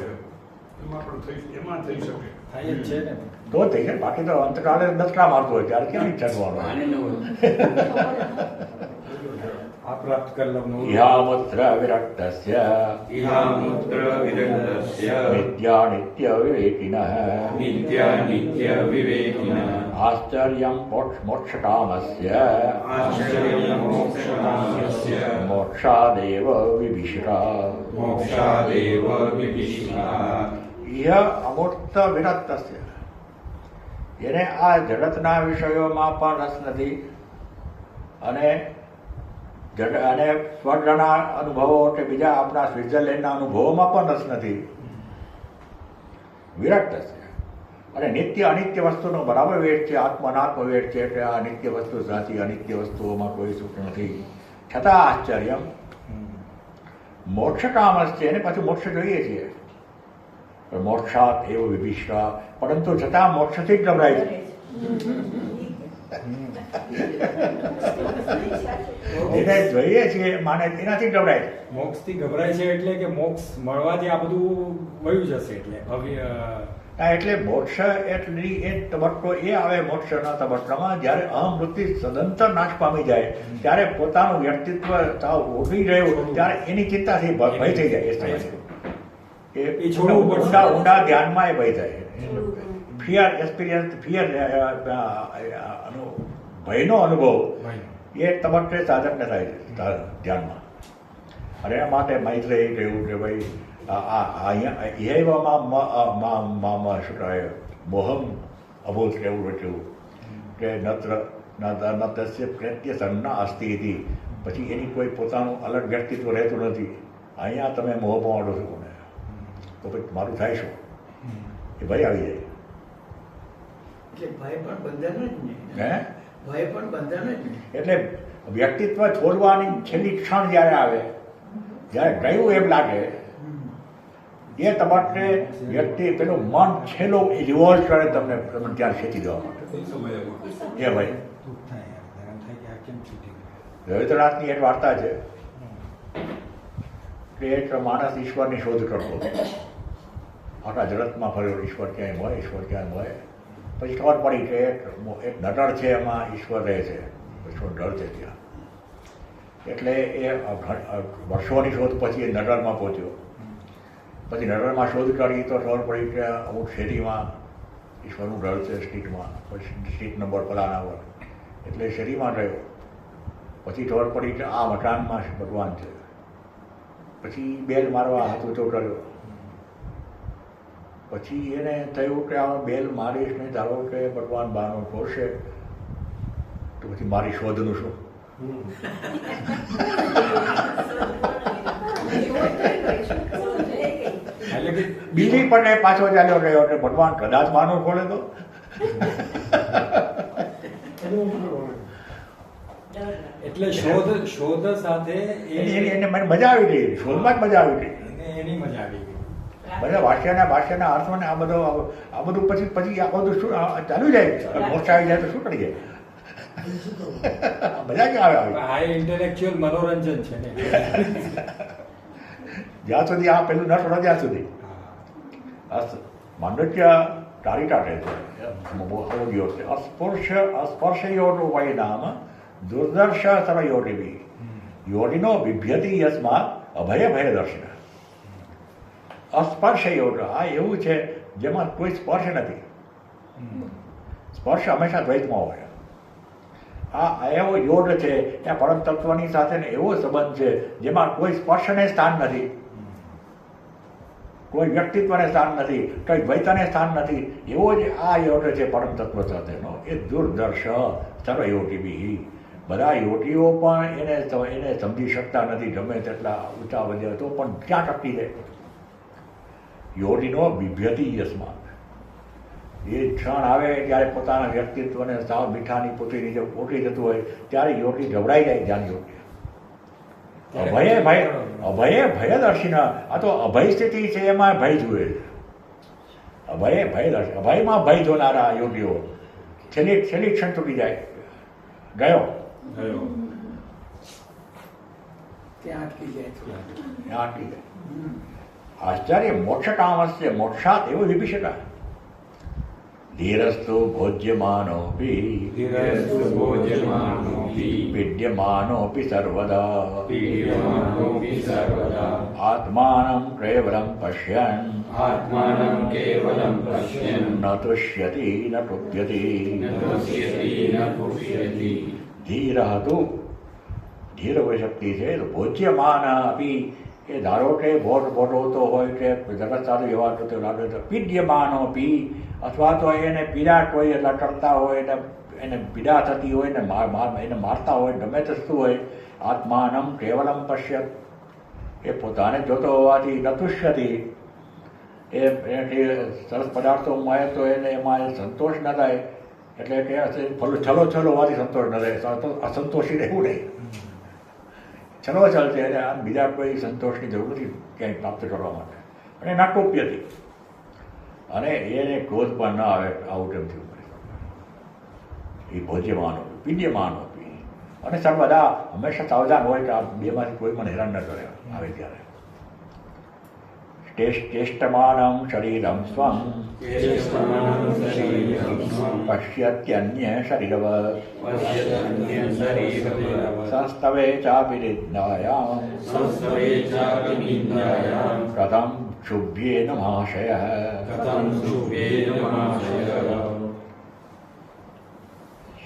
S2: એમાં થઈ શકે.
S4: થાય જ છે ને.
S1: તો થઈ જાય, બાકી તો અંતકાળે દસકા મારતો હોય ત્યારે ક્યાં ઈચ્છા કરવાનો.
S3: આને ન હોય.
S4: આ પ્રાપ્ત કરેલું
S1: ઇહામુત્ર વિરક્તસ્ય
S3: ઇહામુત્ર વિરક્તસ્ય
S1: નિત્યા નિત્ય વિવેકિનઃ
S3: નિત્યા નિત્ય વિવેકિનઃ
S1: આશ્ચર્યં મોક્ષકામસ્ય
S3: આશ્ચર્યં મોક્ષકામસ્ય
S1: મોક્ષાદેવ વિભીષિકા
S3: મોક્ષાદેવ વિભીષિકા
S1: ઇહ અમૂર્ત વિરક્તસ્ય, એને આ જગતના વિષયોમાં પણ રસ નથી અને સ્વર્ગના અનુભવો કે બીજા આપણા સ્વિટ્ઝરલેન્ડના અનુભવોમાં પણ રસ નથી. વિરક્ત છે અને નિત્ય અનિત્ય વસ્તુનો બરાબર વેટ છે, આત્મ અનાત્મ વેટ છે કે આ નિત્ય વસ્તુ સાચી, અનિત્ય વસ્તુઓમાં કોઈ સુખ નથી. છતાં આશ્ચર્ય મોક્ષ કામ છે, એને પાછું મોક્ષ જોઈએ છીએ. મોક્ષાત એવો વિભીષા, પરંતુ છતાં મોક્ષથી જ ગભરાય છે. એને જોઈએ છીએ માને એનાથી ગભરાય છે.
S4: મોક્ષ થી ગભરાય છે એટલે કે મોક્ષ મળવાથી આ બધું વયું જશે એટલે
S1: એટલે મોક્ષ એટલી એ તબક્કો એ આવે મોક્ષના તબક્કામાં જ્યારે અહમવૃત્તિ સદંતર નાશ પામી જાય ત્યારે પોતાનું વ્યક્તિત્વ સાવ ઉભી રહ્યું ત્યારે એની ચિંતાથી ભય થઈ જાય. એ સમય એ ઊંડા ધ્યાનમાં એ ભય થાય. ફિયર એક્સપિરિયન્સ, ફિયર ભયનો અનુભવ એ તબક્કે સાધકને થાય છે ધ્યાનમાં. અને એના માટે મૈત્રેયે કહ્યું કે ભાઈ અહીંયા શું કહે મોહમ અભૂત એવું રચ્યું કે નત્ર તસ્ય પ્રત્ય સંજ્ઞા અસ્તિ હતી. પછી એની કોઈ પોતાનું અલગ વ્યક્તિત્વ રહેતું નથી. અહીંયા તમે મોહ પાડો છો કોને, તો પછી મારું થાય શું? એ ભય આવી જાય.
S5: એટલે ભય પણ બંધન જ ને.
S1: હે
S5: ભય પણ બંધન જ ને.
S1: એટલે વ્યક્તિત્વ છોડવાની છેલ્લી ક્ષણ જ્યારે આવે, જ્યારે ગયું એમ લાગે, એ તબક્કે વ્યક્તિ પેલું મન છેલ્લો રિવોલ્ટ કરે તમને ત્યાં ખેંચી દેવા માટે.
S2: એ સમયમાં
S1: એ ભાઈ
S4: દુઃખ થાય હેરાન થાય કે આ કેમ છૂટી ગયું.
S1: રવિન્દ્રનાથની એક વાર્તા છે કે એક માણસ ઈશ્વરની શોધ કરતો હતો. આખા જગતમાં ફર્યો, ઈશ્વર ક્યાંય મળે, ઈશ્વર ક્યાંય મળે. પછી ખબર પડી કે એક નટર છે, એમાં ઈશ્વર રહે છે, ઈશ્વર નટર છે ત્યાં. એટલે એ વર્ષોની શોધ પછી એ નટરમાં પહોંચ્યો. પછી નટરમાં શોધ કરી તો ખબર પડી કે અમુક શેરીમાં ઈશ્વરનું ઘર છે, સ્ટ્રીટમાં. પછી સ્ટ્રીટ નંબર ફલાણા પર, એટલે શેરીમાં રહ્યો. પછી ખબર પડી કે આ મકાનમાં ભગવાન છે. પછી બેલ મારવા હાથ ઊંચો કર્યો. પછી એને થયું કે આ બેલ મારીશ નહીં, ધારો કે ભગવાન બહારનો ખોલશે તો પછી મારી શોધનું શું?
S4: એટલે કે
S1: બીજી પણ પાછો ચાલ્યો ગયો કે ભગવાન કદાચ બહારનો ખોલે તો.
S4: એટલે શોધ સાથે
S1: એને મને મજા આવી ગઈ, શોધમાં જ મજા આવી ગઈ.
S4: એની મજા આવી ગઈ.
S1: બધા ભાષ્યના અર્થોને આ બધું પછી આ બધું શું ચાલુ જાય, મોક્ષ આવી જાય તો શું કરી જાય? મજા ક્યાં આવે?
S4: હાઈ ઇન્ટેલેક્ચ્યુઅલ મનોરંજન છે ને.
S1: જ્યાં સુધી આ પેલું ન છોડો ત્યાં સુધી. માંડવ્ય તારી કાઢે છે, અવધિઓ છે. અસ્પર્શયોનો વય નામ દુર્દર્શ સરયોટિવી યોનિનો બિભ્યતિ યસ્માત અભય ભય દર્શન. અસ્પર્શ યોગ આ એવું છે જેમાં કોઈ સ્પર્શ નથી. સ્પર્શ હંમેશા દ્વૈતમાં હોય. આ એવો યોગ છે ત્યાં પરમ તત્વની સાથે એવો સંબંધ છે જેમાં કોઈ સ્પર્શને સ્થાન નથી, કોઈ વ્યક્તિત્વને સ્થાન નથી, કોઈ દ્વૈતને સ્થાન નથી. એવો જ આ યોગ છે પરમ તત્વ સાથેનો. એ દુર્દર્શ સર્વયોગી બી. બધા યોગીઓ પણ એને સમજી શકતા નથી, ગમે તેટલા ઊંચા વધ્યા તો પણ ક્યાં ટકી જાય. યોગીનો બિભ્યતિ યસ્માત. એ ક્ષણ આવે ત્યારે પોતાના વ્યક્તિત્વને સાવ મીઠાની પોતીની જે ઓટી જતું હોય ત્યારે યોગી ગભરાઈ જાય. ધ્યાન યોગી અભય ભયદર્શિન, આ તો અભય સ્થિતિ છે, એમાં ભય જુએ છે. અભયમાં ભય જોનારા યોગીઓ છેલ્લી ક્ષણ તૂટી જાય, ગયો
S4: ગયો.
S5: ત્યાં અટકી જાય થોડા.
S1: ત્યાં અટકી જાય. આશ્ચર્ય મોક્ષકામસ્ય મોક્ષાત એવું વિભીષકા ધીરસ્તુ ભોજ્યમાનોપી
S3: ધીરસ્તુ ભોજ્યમાનોપી
S1: પીડ્યમાનોપી સર્વદા
S3: પીડ્યમાનોપી સર્વદા
S1: આત્માનં કેવલં પશ્યન
S3: આત્માનં કેવલં પશ્યન
S1: ન તુષ્યતિ ન ટુપ્યતિ
S3: ન તુષ્યતિ ન પુષ્યતિ.
S1: ધીર હતું, ધીર હોય શક્તિ છે તો ભોજ્યમાન આપી એ ધારો કે ભોટવતો હોય કે જગત સાથે વ્યવહાર થતો લાગે તો પીડ્યમાનો પી, અથવા તો એને પીડા કોઈ લટકતા હોય એને પીડા થતી હોય ને એને મારતા હોય, ગમે તે વસ્તુ હોય, આત્માનમ કેવલમ પશ્યત, એ પોતાને જોતો હોવાથી નતુષ્યથી એ સરસ પદાર્થો મળે તો એને એમાં સંતોષ ન થાય, એટલે કે છલો હોવાથી સંતોષ ન થાય, અસંતોષી રહેવું નહીં. છલો છે અને આમ બીજા કોઈ સંતોષની જરૂર નથી ક્યાંય પ્રાપ્ત કરવા માટે. અને નાટોપ્યથી, અને એને ક્રોધ પણ ન આવે, આવું તેમ થયું એ ભોજ્યમાનો પીડ્યમાનો પી, અને સર્વદા હંમેશા સાવધાન હોય કે આ બેમાંથી કોઈ પણ હેરાન ન કરે આવે ત્યારે. ચેષ્ટમાનં શરીરમ સ્વં
S3: ચેષ્ટમાનં શરીરમ સ્વં
S1: પશ્યત્યન્ય શરીરવત
S3: પશ્યત્યન્ય શરીરવત
S1: સંસ્તવે ચાપી નિંદાયામ
S3: સંસ્તવે ચાપી નિંદાયામ
S1: કથમ શુભ્યેન મહાશયઃ
S3: કથં શુભેન મહાશયઃ.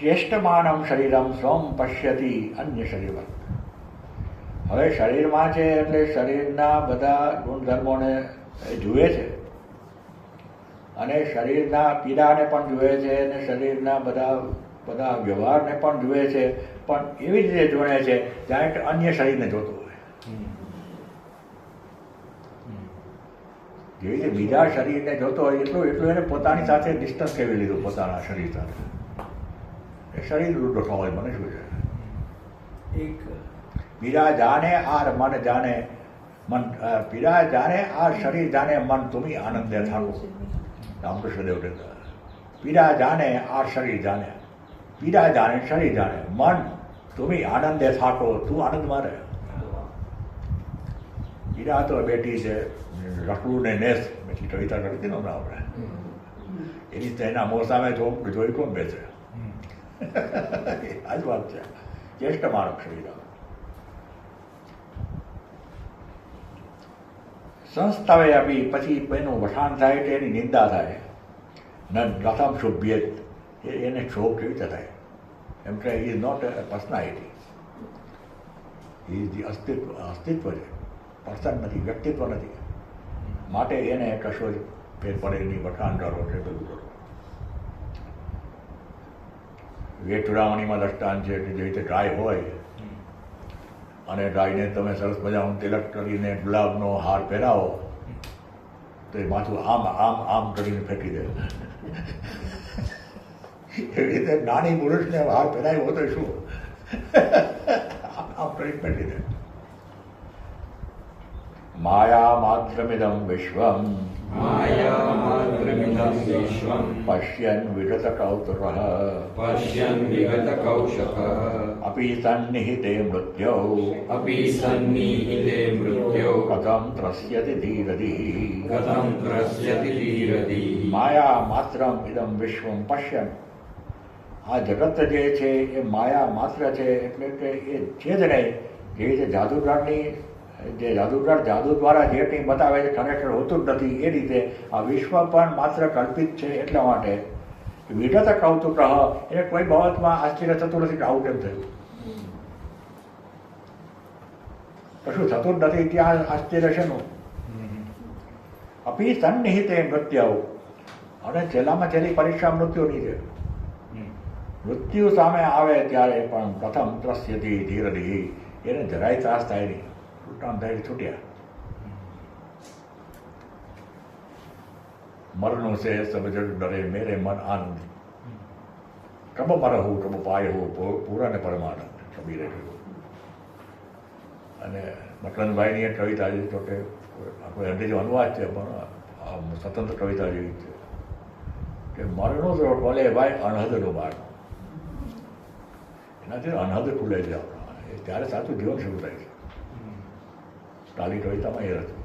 S1: ચેષ્ટમાનં શરીરમ સ્વં પશ્યતિ અન્ય શરીરવત. હવે શરીરમાં છે એટલે શરીરના બધા ગુણધર્મોને જુએ છે, અને શરીરના પીડાને પણ જુએ છે, અને શરીરના બધા વ્યવહારને પણ જુએ છે, પણ એવી રીતે જોડે છે જાણે કે અન્ય શરીરને જોતો હોય. જેવી રીતે બીજા શરીરને જોતો હોય એટલું એને પોતાની સાથે ડિસ્ટન્સ કેવી લીધું પોતાના શરીર સાથે. એ શરીર ડોઠો હોય, મને શું છે.
S5: એક
S1: પીડા જાને આર મન જાને મન, પીડા જાને આર શરીર જાને મન, তুমি આનંદે থাকো. રામકૃષ્ણ દેવ કહેતા પીડા જાને આર શરીર જાને, પીડા જાને શરીર જાને મન, তুমি આનંદે থাকো, તું આનંદમાં રહે. પીડા તો બેઠી છે રખડું ને નેસ એટલી કવિતા કરી હતી ને હમણાં આપણે, એની તેના મોં સામે જોઈ કોણ બેસે. આ જ વાત છે. જ્યેષ્ઠ માનવ શરીર સંસ્થાવે આપી, પછી એનું વખાણ થાય કે એની નિંદા થાય. ન પ્રથમ શુભ્ય, એને શોભ કેવી રીતે થાય? એમ કે is not a personality, is અસ્તિત્વ છે, પર્સન નથી, વ્યક્તિત્વ નથી. માટે એને કશો જ ફેર પડે નહીં. વખાણ કરો છે બધું કરો. વેઠુરાવણીમાં દ્રષ્ટાંત છે કે જે રીતે ગાય હોય અને ગાયને તમે સરસ મજાનું તિલક કરીને ગુલાબનો હાર પહેરાવો તો એ માથું આમ આમ આમ કરીને ફેંકી દે. એવી રીતે નાની પુરુષને હાર પહેરાવ્યો તો શું આમ કરીને ફેંકી દે. માયા માત્રમિદમ વિશ્વમ
S3: માયામાત્રમિદં વિશ્વં
S1: પશ્યન વિગત કૌતુકઃ
S3: પશ્યન વિગત કૌશકઃ
S1: અપિ સન્નિહિતે મૃત્યૌ
S3: અપિ સન્નિહિતે મૃત્યૌ
S1: કથમ ત્રસ્યતિ ધીરધિઃ.
S3: કથં ત્રસ્યતિ ધીરધિઃ.
S1: માયા માત્રમ ઇદમ વિશ્વમ પશ્યન. આ જગત જે છે એ માયા માત્ર છે, એટલે કે એ છે જ નહીં. જે રીતે જાદુગરની જે જાદુગર જાદુ દ્વારા જે કંઈ બતાવે છે ખરેખર હોતું જ નથી, એ રીતે આ વિશ્વ પણ માત્ર કલ્પિત છે. એટલા માટે વિગત કૌતુક એને કોઈ બાબતમાં આશ્ચર્ય થતું નથી કે આવું કેમ થયું. કશું થતું જ નથી ત્યાં આશ્ચર્ય શેનું? અપી સન્નિહિતે મૃત્યુ, અને છેલ્લામાં છેલ્લી પરીક્ષા મૃત્યુની છે. મૃત્યુ સામે આવે ત્યારે પણ પ્રથમ ત્રસ્યતિ ધીરધિઃ, એને જરાય ત્રાસ થાય નહીં. છૂટામ થાય છૂટ્યા. મરનું છે સબ જગ ડરે મેરે મન આનંદ, કબ મર હું કબ પાય હું પૂરા ને પરમાનંદ કબીરે કહ્યું. અને મકરંદભાઈની એક કવિતા છે તો કે આપણે અંગ્રેજી અનુવાદ છે પણ સ્વતંત્ર કવિતા જેવી છે કે મરણો તો ખોલે ભાઈ અનહદનું બાર, એનાથી અનહદ ખુલે છે આપણા, એ ત્યારે સાચું જીવન શરૂ થાય છે. કાલી કવિતામાં એ હતું.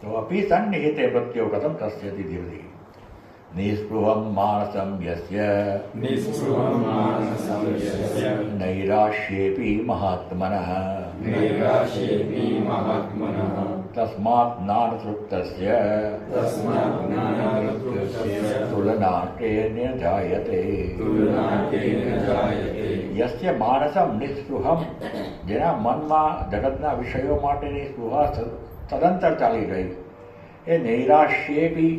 S1: તો અપી સન્નિહિતે મૃત્યો કથમ તસ્યતિ ધીરધિ નિસ્પૃહમ માનસમ યસ્ય
S4: નિસ્પૃહં માનસં યસ્ય
S1: નૈરાશ્યેપી મહાત્મનઃ
S4: નૈરાશ્યેપી મહાત્મનઃ
S1: તસ્માत् જ્ઞાનતૃપ્તસ્ય
S4: તસ્માत् જ્ઞાનાતૃપ્તસ્ય
S1: તુલનાટેન જાયતે.
S4: તુલનાટેન જાયતે.
S1: યસ્ય માનસમ નિસ્પૃહમ, જેના મનમાં જગતના વિષયો માટેની સ્પૃહા સદંતર ચાલી ગઈ, એ નૈરાશ્યેપી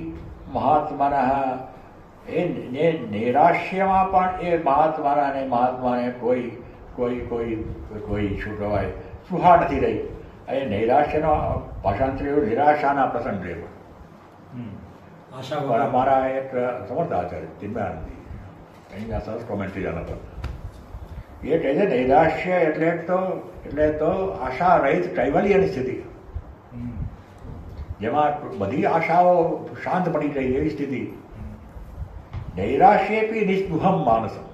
S1: મહાત્માનઃ, એ નૈરાશ્યમાં પણ એ મહાત્માને કોઈ કોઈ કોઈ કોઈ શું કહેવાય સ્પૃહા નથી રહી. એ નૈરાશ્યનો ભાષાંતર એવું નિરાશાના પ્રસંગ રહ્યો.
S4: આશા
S1: પણ
S4: વગર
S1: અમારા એક સમર્થ આચાર્ય ચિન્મયાનંદી એની આ સરસ કોમેન્ટ્રી આના પર એ કહે છે નૈરાશ્ય એટલે તો આશા રહિત કૈવલ્યની સ્થિતિ, જેમાં બધી આશાઓ શાંત પડી ગઈ એવી સ્થિતિ. નૈરાશ્યેપી નિસ્પૃહમ માનસમ,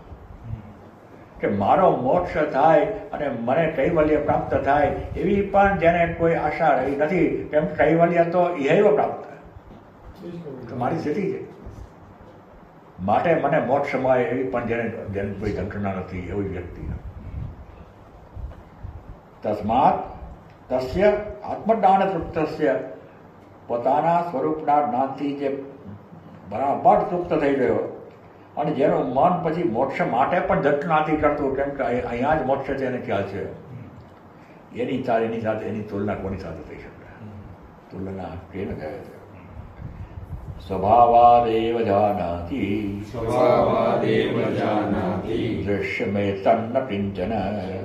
S1: કે મારો મોક્ષ થાય અને મને કૈવલ્ય પ્રાપ્ત થાય એવી પણ જેને કોઈ આશા રહી નથી, કેમ કૈવલ્ય તો ઇહૈવ પ્રાપ્ત તો મારી સ્થિતિ છે. માટે મને મોક્ષ મળે એવી પણ જેને કોઈ ઝંખના નથી એવી વ્યક્તિ. તસ્માત તસ્ય આત્મજ્ઞાન તૃપ્તસ્ય, પોતાના સ્વરૂપના જ્ઞાનથી જે બરાબર તૃપ્ત થઈ ગયો અને જેનું મન પછી મોક્ષ માટે પણ ઝંખનાથી કરતું, કેમ કે અહીંયા જ મોક્ષ છે એને ખ્યાલ છે, એની સાથે એની તુલના કોની સાથે થઈ શકે? તુલના કેને કહે છે? સ્વભાવાદેવ જાનાતિ
S4: સ્વભાવાદેવ જાનાતિ
S1: દૃશ્યમેતન્ન કિંચન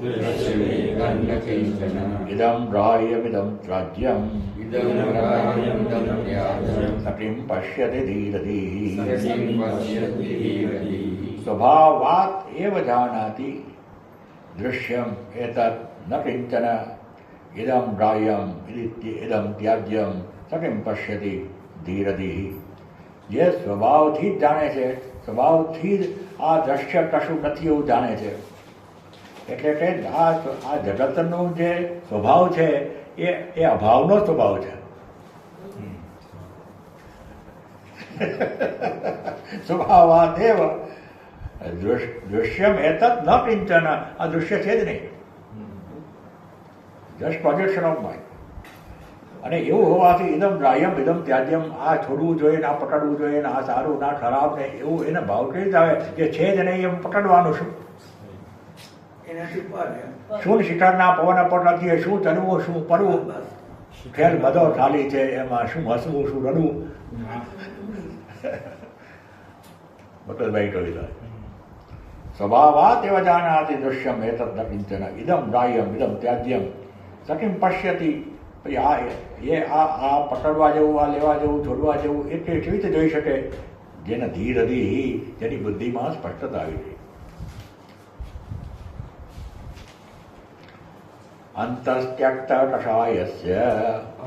S4: દૃશ્યમેતન્ન કિંચન
S1: ઇદં ગ્રાહ્યમિદં ત્રાજ્યમ
S4: ઇદં ગ્રાહ્યમિદં ત્યાજ્યમ
S1: સખિં પશ્યતિ ધીરધિ
S4: સખિં પશ્યતિ ધીરધિ
S1: સ્વભાવાત એવ જાનાતિ દૃશ્યમ એતત ન કિંચન ઇદં ગ્રાહ્યમ ઇદં ત્યાજ્યમ સખિં પશ્યતિ ધીરધિ. જે સ્વભાવથી જ જાણે છે, સ્વભાવથી જ આ દ્રશ્ય કશું નથી એવું જાણે છે, એટલે કે આ જગતનો જે સ્વભાવ છે એ અભાવનો સ્વભાવ છે. સ્વભાવાદેવ દૃશ્યમ એતત ન કિંચન, આ દૃશ્ય છે જ નહીં, જસ્ટ પ્રોજેક્શન ઓફ માઇન્ડ. અને એવું હોવાથી ઇદમ ગ્રાહ્યમ ઇદમ ત્યાજ્યમ, આ છોડવું જોઈએ ને આ પકડવું જોઈએ ને આ સારું ના ખરાબ ને એવું એને ભાવ કેવી રીતે આવે કે છે જ નહીં એમ પકડવાનું શું?
S5: એનાથી પર એમ.
S1: શું શિખરના પવન પર નથી, શું ચડવું શું પડવું, ખેલ બધો ખાલી છે, એમાં શું હસવું શું રડવું. મકરભાઈ કવિતા. સ્વભાવાત એવ જાનાતિ દૃશ્યમ એતદ ન કિંચન ઇદમ ગ્રાહ્યમ ઇદમ ત્યાજ્યમ સખિં પશ્યતિ. પછી આ પકડવા જેવું, આ લેવા જેવું, છોડવા જેવું એ કેવી રીતે જોઈ શકે? જેને ધીરધિ, જેની બુદ્ધિમાં સ્પષ્ટતા આવી ગઈ. અંતસ્ત્યક્ત કષાયસ્ય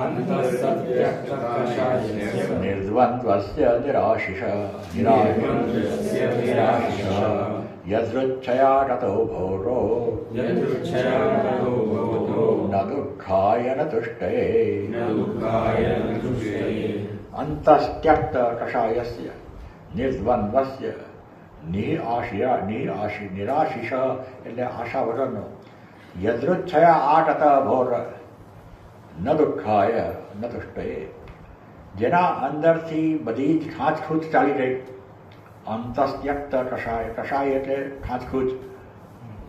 S4: અંતસ્ત્યક્તકષાયસ્ય
S1: નિર્દ્વંદ્વસ્ય નિરાશિષ યદૃચ્છયા તતો ભોરો
S4: યદૃચ્છયા તતો ભવતો
S1: ન દુઃખાય ન તુષ્ટયે.
S4: ન દુઃખાય ન તુષ્ટયે.
S1: અંતસ્ત્યક્ત કષાયસ્ય નિર્દ્વંદ્વસ્ય નિરાશિષ એટલે આશા વગરનો. યદૃચ્છયા આટત ભોર ન દુઃખાય ન તુષ્ટયે, જેના અંદરથી બધી જ ખાંચખૂચ ચાલી ગઈ. અંતસ્ત્યક્ત કષાય, કષાય એટલે ખાંચખૂચ,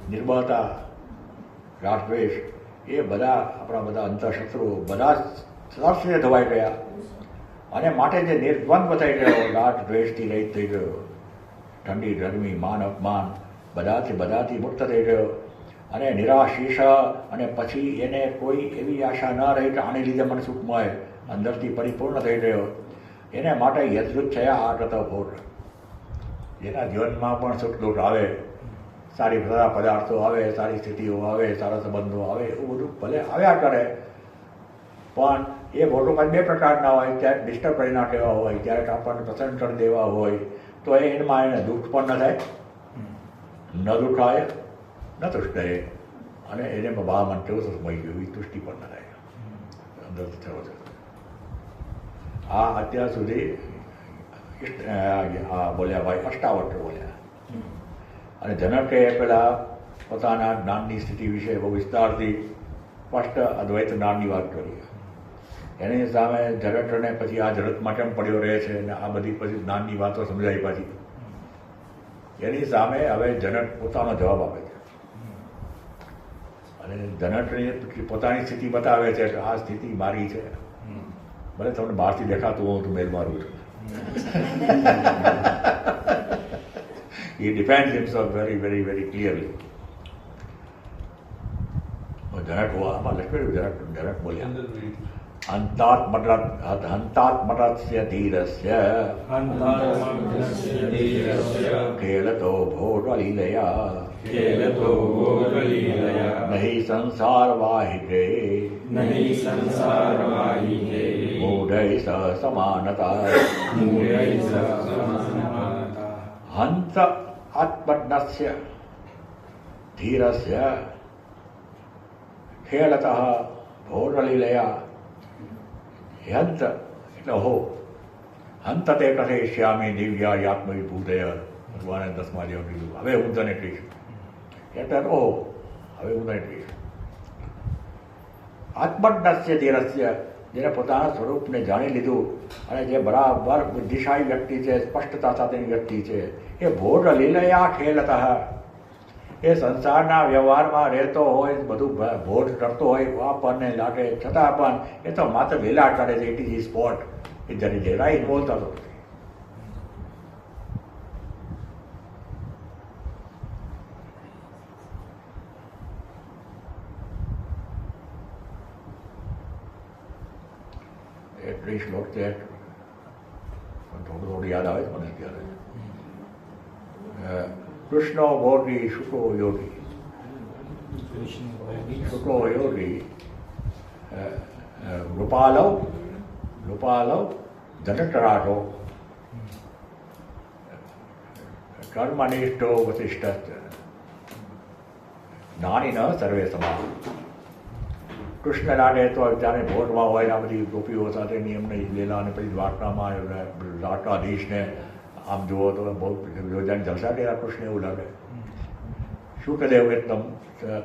S1: નિર્બળતા, રાગદ્વેષ, એ બધા આપણા બધા અંતઃશત્રુઓ બધા સરસે ધોવાઈ ગયા. અને માટે જે નિર્દ્વંદ્વ થઈ ગયો, રાગ દ્વેષથી રહિત થઈ ગયો, ઠંડી ગરમી માન અપમાન બધાથી મુક્ત થઈ ગયો. અને નિરાશીષ, અને પછી એને કોઈ એવી આશા ન રહી કે આને લીધે મને સુખ મળે, અંદરથી પરિપૂર્ણ થઈ ગયો. એને માટે યદૃચ્છયા આટત ભોર, જેના જીવનમાં પણ સુખ દુઃખ આવે, સારી સારા પદાર્થો આવે, સારી સ્થિતિઓ આવે, સારા સંબંધો આવે, એવું બધું ભલે આવ્યા કરે, પણ એ ફોટોમાં બે પ્રકારના હોય. ક્યારેક ડિસ્ટર્બ કરી નાખે એવા હોય, ક્યારેક આપણને પસંદ કરી દેવા હોય, તો એમાં એને દુઃખ પણ ન થાય, ન દુખાય, ન તૃષ્ણાય, અને એને ભાવમાં કેવું મળી ગયું એવી તૃષ્ટિ પણ ન થાય અંદરથી થયો છે. આ અત્યાર સુધી બોલ્યા ભાઈ અષ્ટાવક્ર બોલ્યા, અને જનકે પેલા પોતાના જ્ઞાનની સ્થિતિ વિશે બહુ વિસ્તારથી સ્પષ્ટ અદ્વૈત જ્ઞાનની વાત કરી. એની સામે જગતને પછી આ જગતમાં કેમ પડ્યો રહે છે અને આ બધી પછી જ્ઞાનની વાતો સમજાઈ પાછી. એની સામે હવે જનક પોતાનો જવાબ આપે છે, અને જનકની પોતાની સ્થિતિ બતાવે છે કે આ સ્થિતિ મારી છે, ભલે તમને બહારથી દેખાતું હું મેલ મારું છું. He defends himself very, very, very clearly. જનક આમાં લખ્યું, જનક બોલ્યા હંતાત્મરસ્ય ધીરસ્ય ખેલતો ભોગલીલયા નહીં સંસાર વાહિતે મૂઢૈ સ સમાનતા. હંત આત્મનસ્ય ધીરસ્ય ખેલતઃ ભોગલીલયા. હંત એટલે હો, હંત તે કથયિષ્યામિ દિવ્યાયાત્મવિભૂતય. ભગવાને 10મા જેવું કીધું, હવે હું તને કહીશ. એટલે ઓહો, હવે હું તને કહીશ. આત્મજ્ઞસ્ય ધીરસ્ય, જેને પોતાના સ્વરૂપને જાણી લીધું અને જે બરાબર બુદ્ધિશાળી વ્યક્તિ છે, સ્પષ્ટતા સાથેની વ્યક્તિ છે, એ ભોગ લીલયા ખેલતઃ, એ સંસારના વ્યવહારમાં રહેતો હોય, બધું ભોગ કરતો હોય, આપણને લાગે છતાં પણ એ તો માત્ર લીલા કરે છે. ઇટ ઇઝ સ્પોટ, એ જરા ઇન્વોલ્વ થતો નથી. એટલી શ્લોક છે, થોડું યાદ આવે છે મને અત્યારે. કૃષ્ણો ભોગી શુકો યોગી, શુકો યોગી નૃપાલવ જનકરાઠો કર્મનિષ્ઠો વસિષ્ઠ જ્ઞાનિન સર્વે સમાન. કૃષ્ણ લાગે તો જ્યારે ભોગમાં હોય આ બધી ગોપીઓ સાથે નિયમને લીલા, અને પછી દ્વારકામાં દ્વારકાધીશને આમ જુઓ તો બહુ યોજાને જલસા કર્યા કૃષ્ણ એવું લાગે. શુકદેવ એકદમ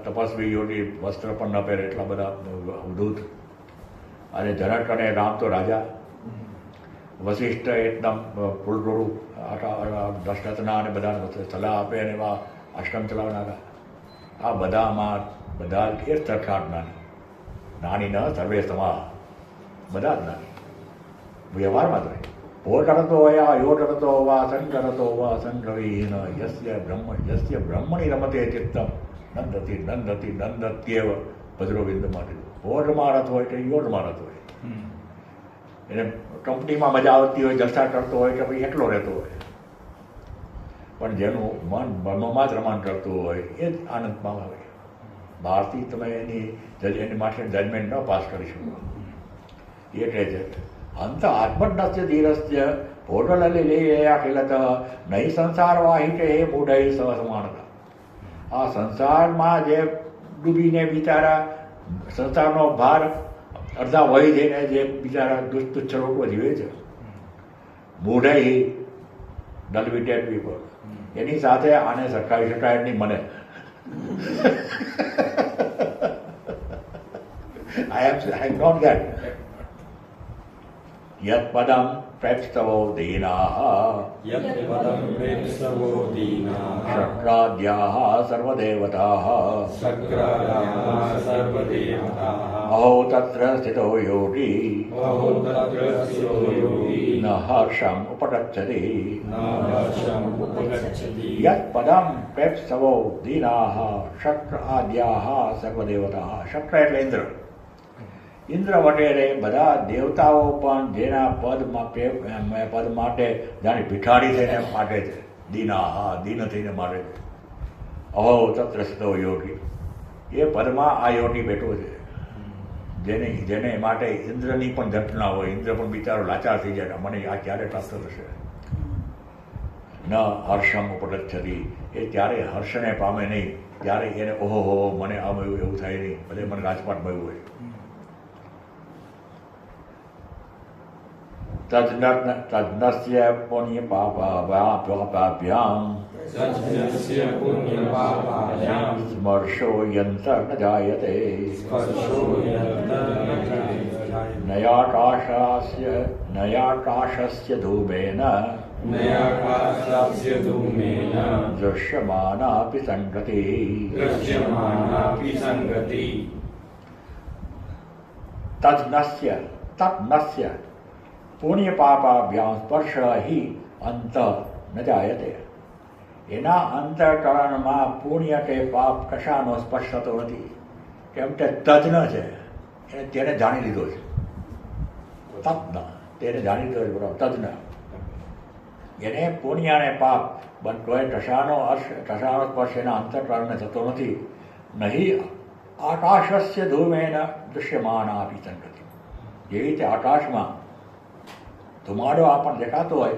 S1: તપસ્વી યોગી, વસ્ત્ર પણ ન પહેરે એટલા બધા અવધૂત. અને જનક અને રામ તો રાજા. વશિષ્ઠ એકદમ ફૂલરૂપ દશરથના અને બધાને સલાહ આપે અને એવા આશ્રમ ચલાવનારા. આ બધામાં બધા એ સરખા જ્ઞાની. જ્ઞાની ન સર્વે સમા, બધા જ જ્ઞાની વ્યવહારમાં તો. ભોગ કરતો હોય યો કરતો વા સંકરતો વા સંકરીન યસ્ય બ્રહ્મણી રમતે ચિત્તમ નંદતી નંદતી નંદત્યેવ ભદ્રોવિંદ માટે. ભોગમાં રથ હોય કે યોગમાં રથ હોય, એને કંપનીમાં મજા આવતી હોય, જલસા કરતો હોય કે ભાઈ એકલો રહેતો હોય, પણ જેનું મન બ્રહ્મમાં જ રમણ કરતું હોય એ જ આનંદમાં આવે. બહારથી તમે એની માટે જજમેન્ટ ન પાસ કરી શકો. એ કહે છે અંત આત્મજ્ઞસ્ય ધીરસ્ય ભોગલીલયા ખેલતઃ નહીં સંસાર વાહિતે મૂઢૈ સ સમાનતા. આ સંસારમાં જે ડૂબીને બિચારા સંસારનો ભાર અડધા વહી જઈને જે બિચારા તુચ્છ લોકો જીવે છે, મૂઢૈ ડલવિટેડ પીપલ, એની સાથે આને સરખાવી શકાય નહીં મને. I am not that. Yat padam prepstavo deenah shakradhyah sarvadevataah aho tatra sthito yogi na harsham upagacchati. Yat padam prepstavo deenah shakradhyah sarvadevataah. શક્ર એટલે ઇન્દ્ર. ઇન્દ્ર વગેરે બધા દેવતાઓ પણ જેના પદ માટે જાણે ભિખારી થઈને માટે છે. દીના, હા, દીન થઈને માટે છે. અહો તત્ર સ્થિતો યોગી, એ પદમાં આ યોગી બેઠો છે, જેને માટે ઇન્દ્રની પણ ઝંખના હોય, ઇન્દ્ર પણ બિચારો લાચાર થઈ જાય, મને આ ક્યારે પ્રાપ્ત થશે. ન હર્ષમ ઉપગચ્છતિ, એ ત્યારે હર્ષને પામે નહીં, ત્યારે એને ઓહો મને આ મળ્યું એવું થાય નહીં, ભલે મને રાજપાટ મળ્યું હોય. તજ્ઞસ્ય પુણ્ય પાપાભ્યામ
S4: સજ્જનસ્ય પુણ્ય પાપાભ્યામ
S1: સ્મર્શો યંતર ન જાયતે
S4: સ્પર્શો
S1: નયાકાશસ્ય ધૂમેન
S4: નયાકાશસ્ય ધૂમેન
S1: દૃશ્યમાનાપિ સંગતિ.
S4: દૃશ્યમાનાપિ સંગતિ.
S1: તજ્ઞસ્ય પુણ્ય પાપાભ્યામ સ્પર્શ હિ અંત ન જાયતે, એના અંતઃકરણમાં પુણ્ય કે પાપ કશાનો સ્પર્શ થતો નથી, કેમ કે તજ્ઞ છે, તેને જાણી લીધો છે. તજ્ઞ તેને જાણી લીધો છે, બરાબર. તજ્ઞ એને પુણ્ય અને પાપ કોઈ કશાનો સ્પર્શ એના અંતઃકરણને થતો નથી. નહીં આકાશસ્ય ધૂમેન દૃશ્યમાનાપિ સંગતિ, જેવી રીતે આકાશમાં ધુમાડો આપણને દેખાતો હોય,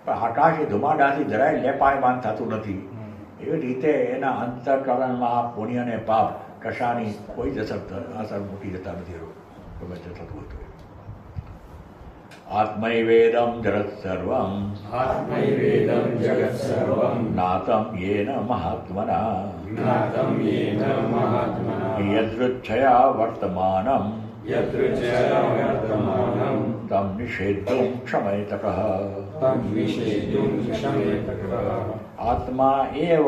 S1: પણ આકાશ એ ધુમાડાથી જરાય લેપાયમાન થતું નથી, એવી રીતે એના અંતઃકરણમાં પુણ્ય અને પાપ કશાની કોઈ જ અસર મૂકી જતા નથી. ગમે તે થતું હોય તો આત્મૈવેદમ જગત સર્વમ
S4: આત્મૈવેદમ જગત સર્વમ
S1: જ્ઞાતમ યેન મહાત્મના
S4: જ્ઞાતમ યેન મહાત્મના
S1: યદૃચ્છયા વર્તમાનમ
S4: યદૃચ્છયા વર્તમાનમ
S1: તમ નિષેધું ક્ષમયતકઃ.
S4: તમ વિષેદું ક્ષમેતકઃ.
S1: આત્મા એવ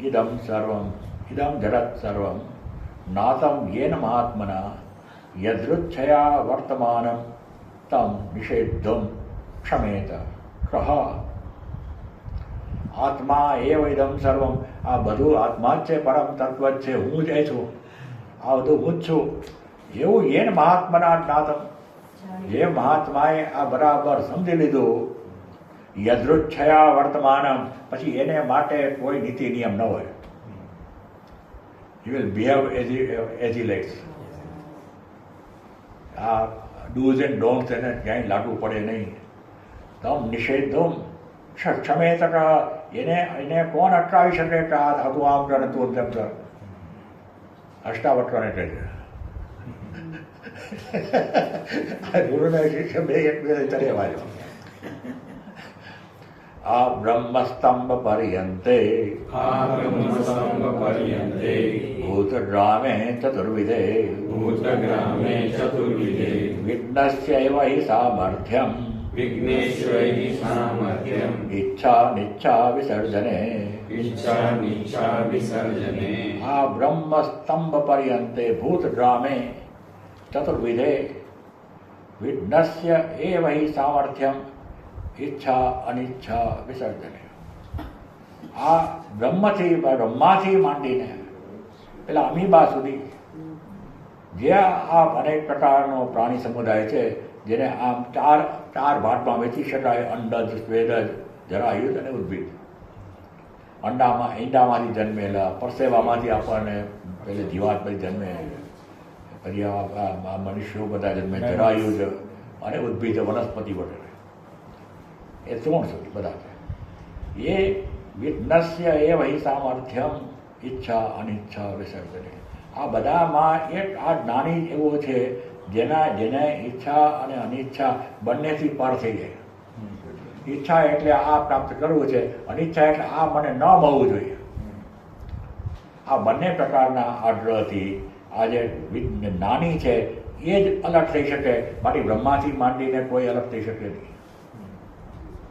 S1: ઇદમ સર્વમ ઇદમ જગત સર્વમ જ્ઞાતમ યેન મહાત્મના યદૃચ્છયા વર્તમાનમ તમ નિષેધું ક્ષમેત કઃ. આત્મા એવ ઇદમ સર્વમ, આ બધું આત્મા જ છે, પરમ તત્વ જ છે, હું જ છું, આ બધું હું જ છું, એવું યેન મહાત્મના જ્ઞાતમ, જે મહાત્માએ આ બરાબર સમજી લીધું. યદૃચ્છયા વર્તમાનમ, પછી એને માટે કોઈ નીતિ નિયમ ન હોય. You will behave as he likes. આ ડૂઝ એન્ડ ડોન્ટ્સ એને ક્યાંય લાગુ પડે નહીં. તમ નિષેધું ક્ષમેતક, એને કોણ અટકાવી શકે કે આ તું આમ કર તું તેમ કર. અષ્ટાવક્રને કહે છે ગુરુના શિષ્ય બે ચરે વાજો. આ બ્રહ્મસ્તંભ પર્યંતે
S4: આબ્રહ્મસ્તંભ પર્યંતે
S1: ભૂતગ્રામે ચતુર્વિધે
S4: ભૂતગ્રામે ચતુર્વિધે
S1: વિઘ્નસ્યૈવ હિ સામર્થ્યમ
S4: વિઘ્નેશ્વરી સામર્થ્યમ
S1: ઈચ્છા નિચ્છા વિસર્જને.
S4: ઈચ્છા નિચ્છા વિસર્જને.
S1: આ બ્રહ્મસ્તંભ પર્યંતે ભૂતગ્રામે ચતુર્વિધે વિઘ્નસ્ય એવ હિ સામર્થ્યમ ઈચ્છા અનિચ્છા વિસર્જને. આ બ્રહ્માથી માંડીને પેલા અમીબા સુધી જે આ અનેક પ્રકારનો પ્રાણી સમુદાય છે, જેને આમ ચાર ભાગમાં વેચી શકાય: અંડજ, સ્વેદજ, જરાયુજ અને ઉદ્ભિદ. ઈંડામાંથી જન્મેલા, પરસેવામાંથી આપણને પેલે જીવાત પછી જન્મે, પછી આ મનુષ્યો બધા જન્મે, જરાયુજ અને ઉદ્ભિદ વનસ્પતિ વગેરે, એ 3 સુધી બધા છે. એ વિઘ્નસ્ય એવ હિ સામર્થ્યમ ઈચ્છા અનિચ્છા વિસર્જને. આ બધામાં એક આ જ્ઞાની એવો છે જેને ઈચ્છા અને અનિચ્છા બંનેથી પર થઈ જાય. ઈચ્છા એટલે આ પ્રાપ્ત કરવું છે, અનિચ્છા એટલે આ મને ન મળવું જોઈએ. આ બંને પ્રકારના આગ્રહથી આ જે જ્ઞાની છે એ જ અલગ થઈ શકે, બાકી બ્રહ્માથી માંડીને કોઈ અલગ થઈ શકે નહીં.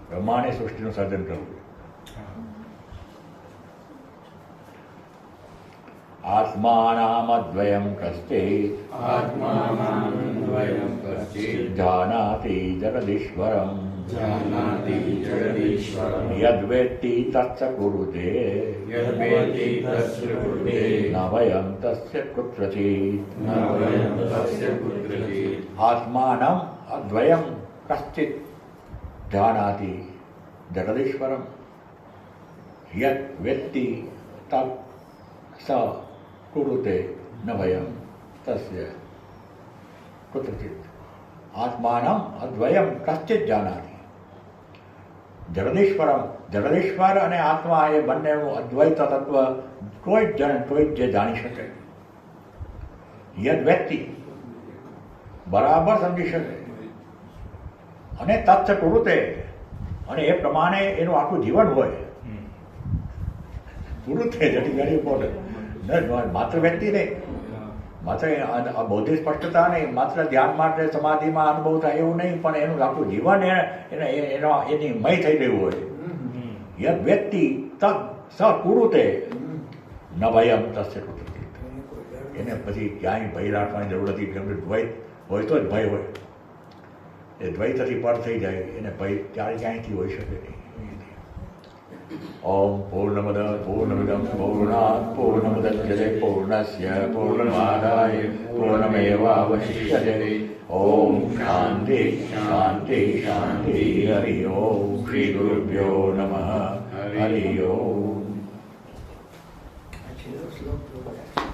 S1: બ્રહ્માને સૃષ્ટિનું સર્જન કરવું. આત્માનામદ્વયમ કશ્ચિત
S4: આત્માનામદ્વયમ કશ્ચિત
S1: જાનાતિ જગદીશ્વરમ
S4: જાનાતિ જગદીશ્વરમ
S1: યદ્વેત્તિ તત્સ કુરુતે
S4: યદ્વેત્તિ તસ્ય કૃતે
S1: ન વયમ તસ્ય કુત્રચિત.
S4: ન વયં તસ્ય કુત્રચિત.
S1: આત્માનમ અદ્વયમ કશ્ચિત જાનાતિ જગદીશ્વરમ યદ્વેત્તિ તત્ સ કુરુતે ન ભયમ તસ્ય કુતચિત આત્માનમ અદ્વયમ કશ્ચિત જાનાતિ. જગદીશ્વર અને આત્મા એ બંનેનું અદ્વૈત તત્વ કોઈ જ જે જાણી શકે. યદ વ્યક્તિ બરાબર સમજી શકે અને તથ્ય કુરુતે અને એ પ્રમાણે એનું આખું જીવન હોય. કુરુતે જટી વેરી ઇમ્પોર્ટન્ટ. માત્ર વ્યક્તિ નહીં, માત્ર બૌદ્ધિક સ્પષ્ટતા નહીં, માત્ર ધ્યાન માટે સમાધિમાં અનુભવ થાય એવું નહીં, પણ એનું આખું જીવન એની મય થઈ ગયું હોય. યદ વ્યક્તિ તદ સ કુરુતે ન ભયમ તસ્ય કુરુતે. એને પછી ક્યાંય ભય રાખવાની જરૂર નથી, કેમ કે દ્વૈત હોય તો જ ભય હોય. એ દ્વૈતથી પર થઈ જાય, એને ભય ત્યારે ક્યાંયથી હોઈ શકે નહીં. ઓમ પૂર્ણમદ પૂર્ણમિદમ પૂર્ણાત પૂર્ણમુદચ્યતે પૂર્ણસ્ય પૂર્ણમાદાય પૂર્ણમેવાવશિષ્યતે. ઓમ શાંતિ શાંતિ શાંતિ. હરિ ઓમ શ્રી ગુરુભ્યો નમઃ. હરિ ઓમ.
S5: આ છેલ્લો શ્લોક જોયો.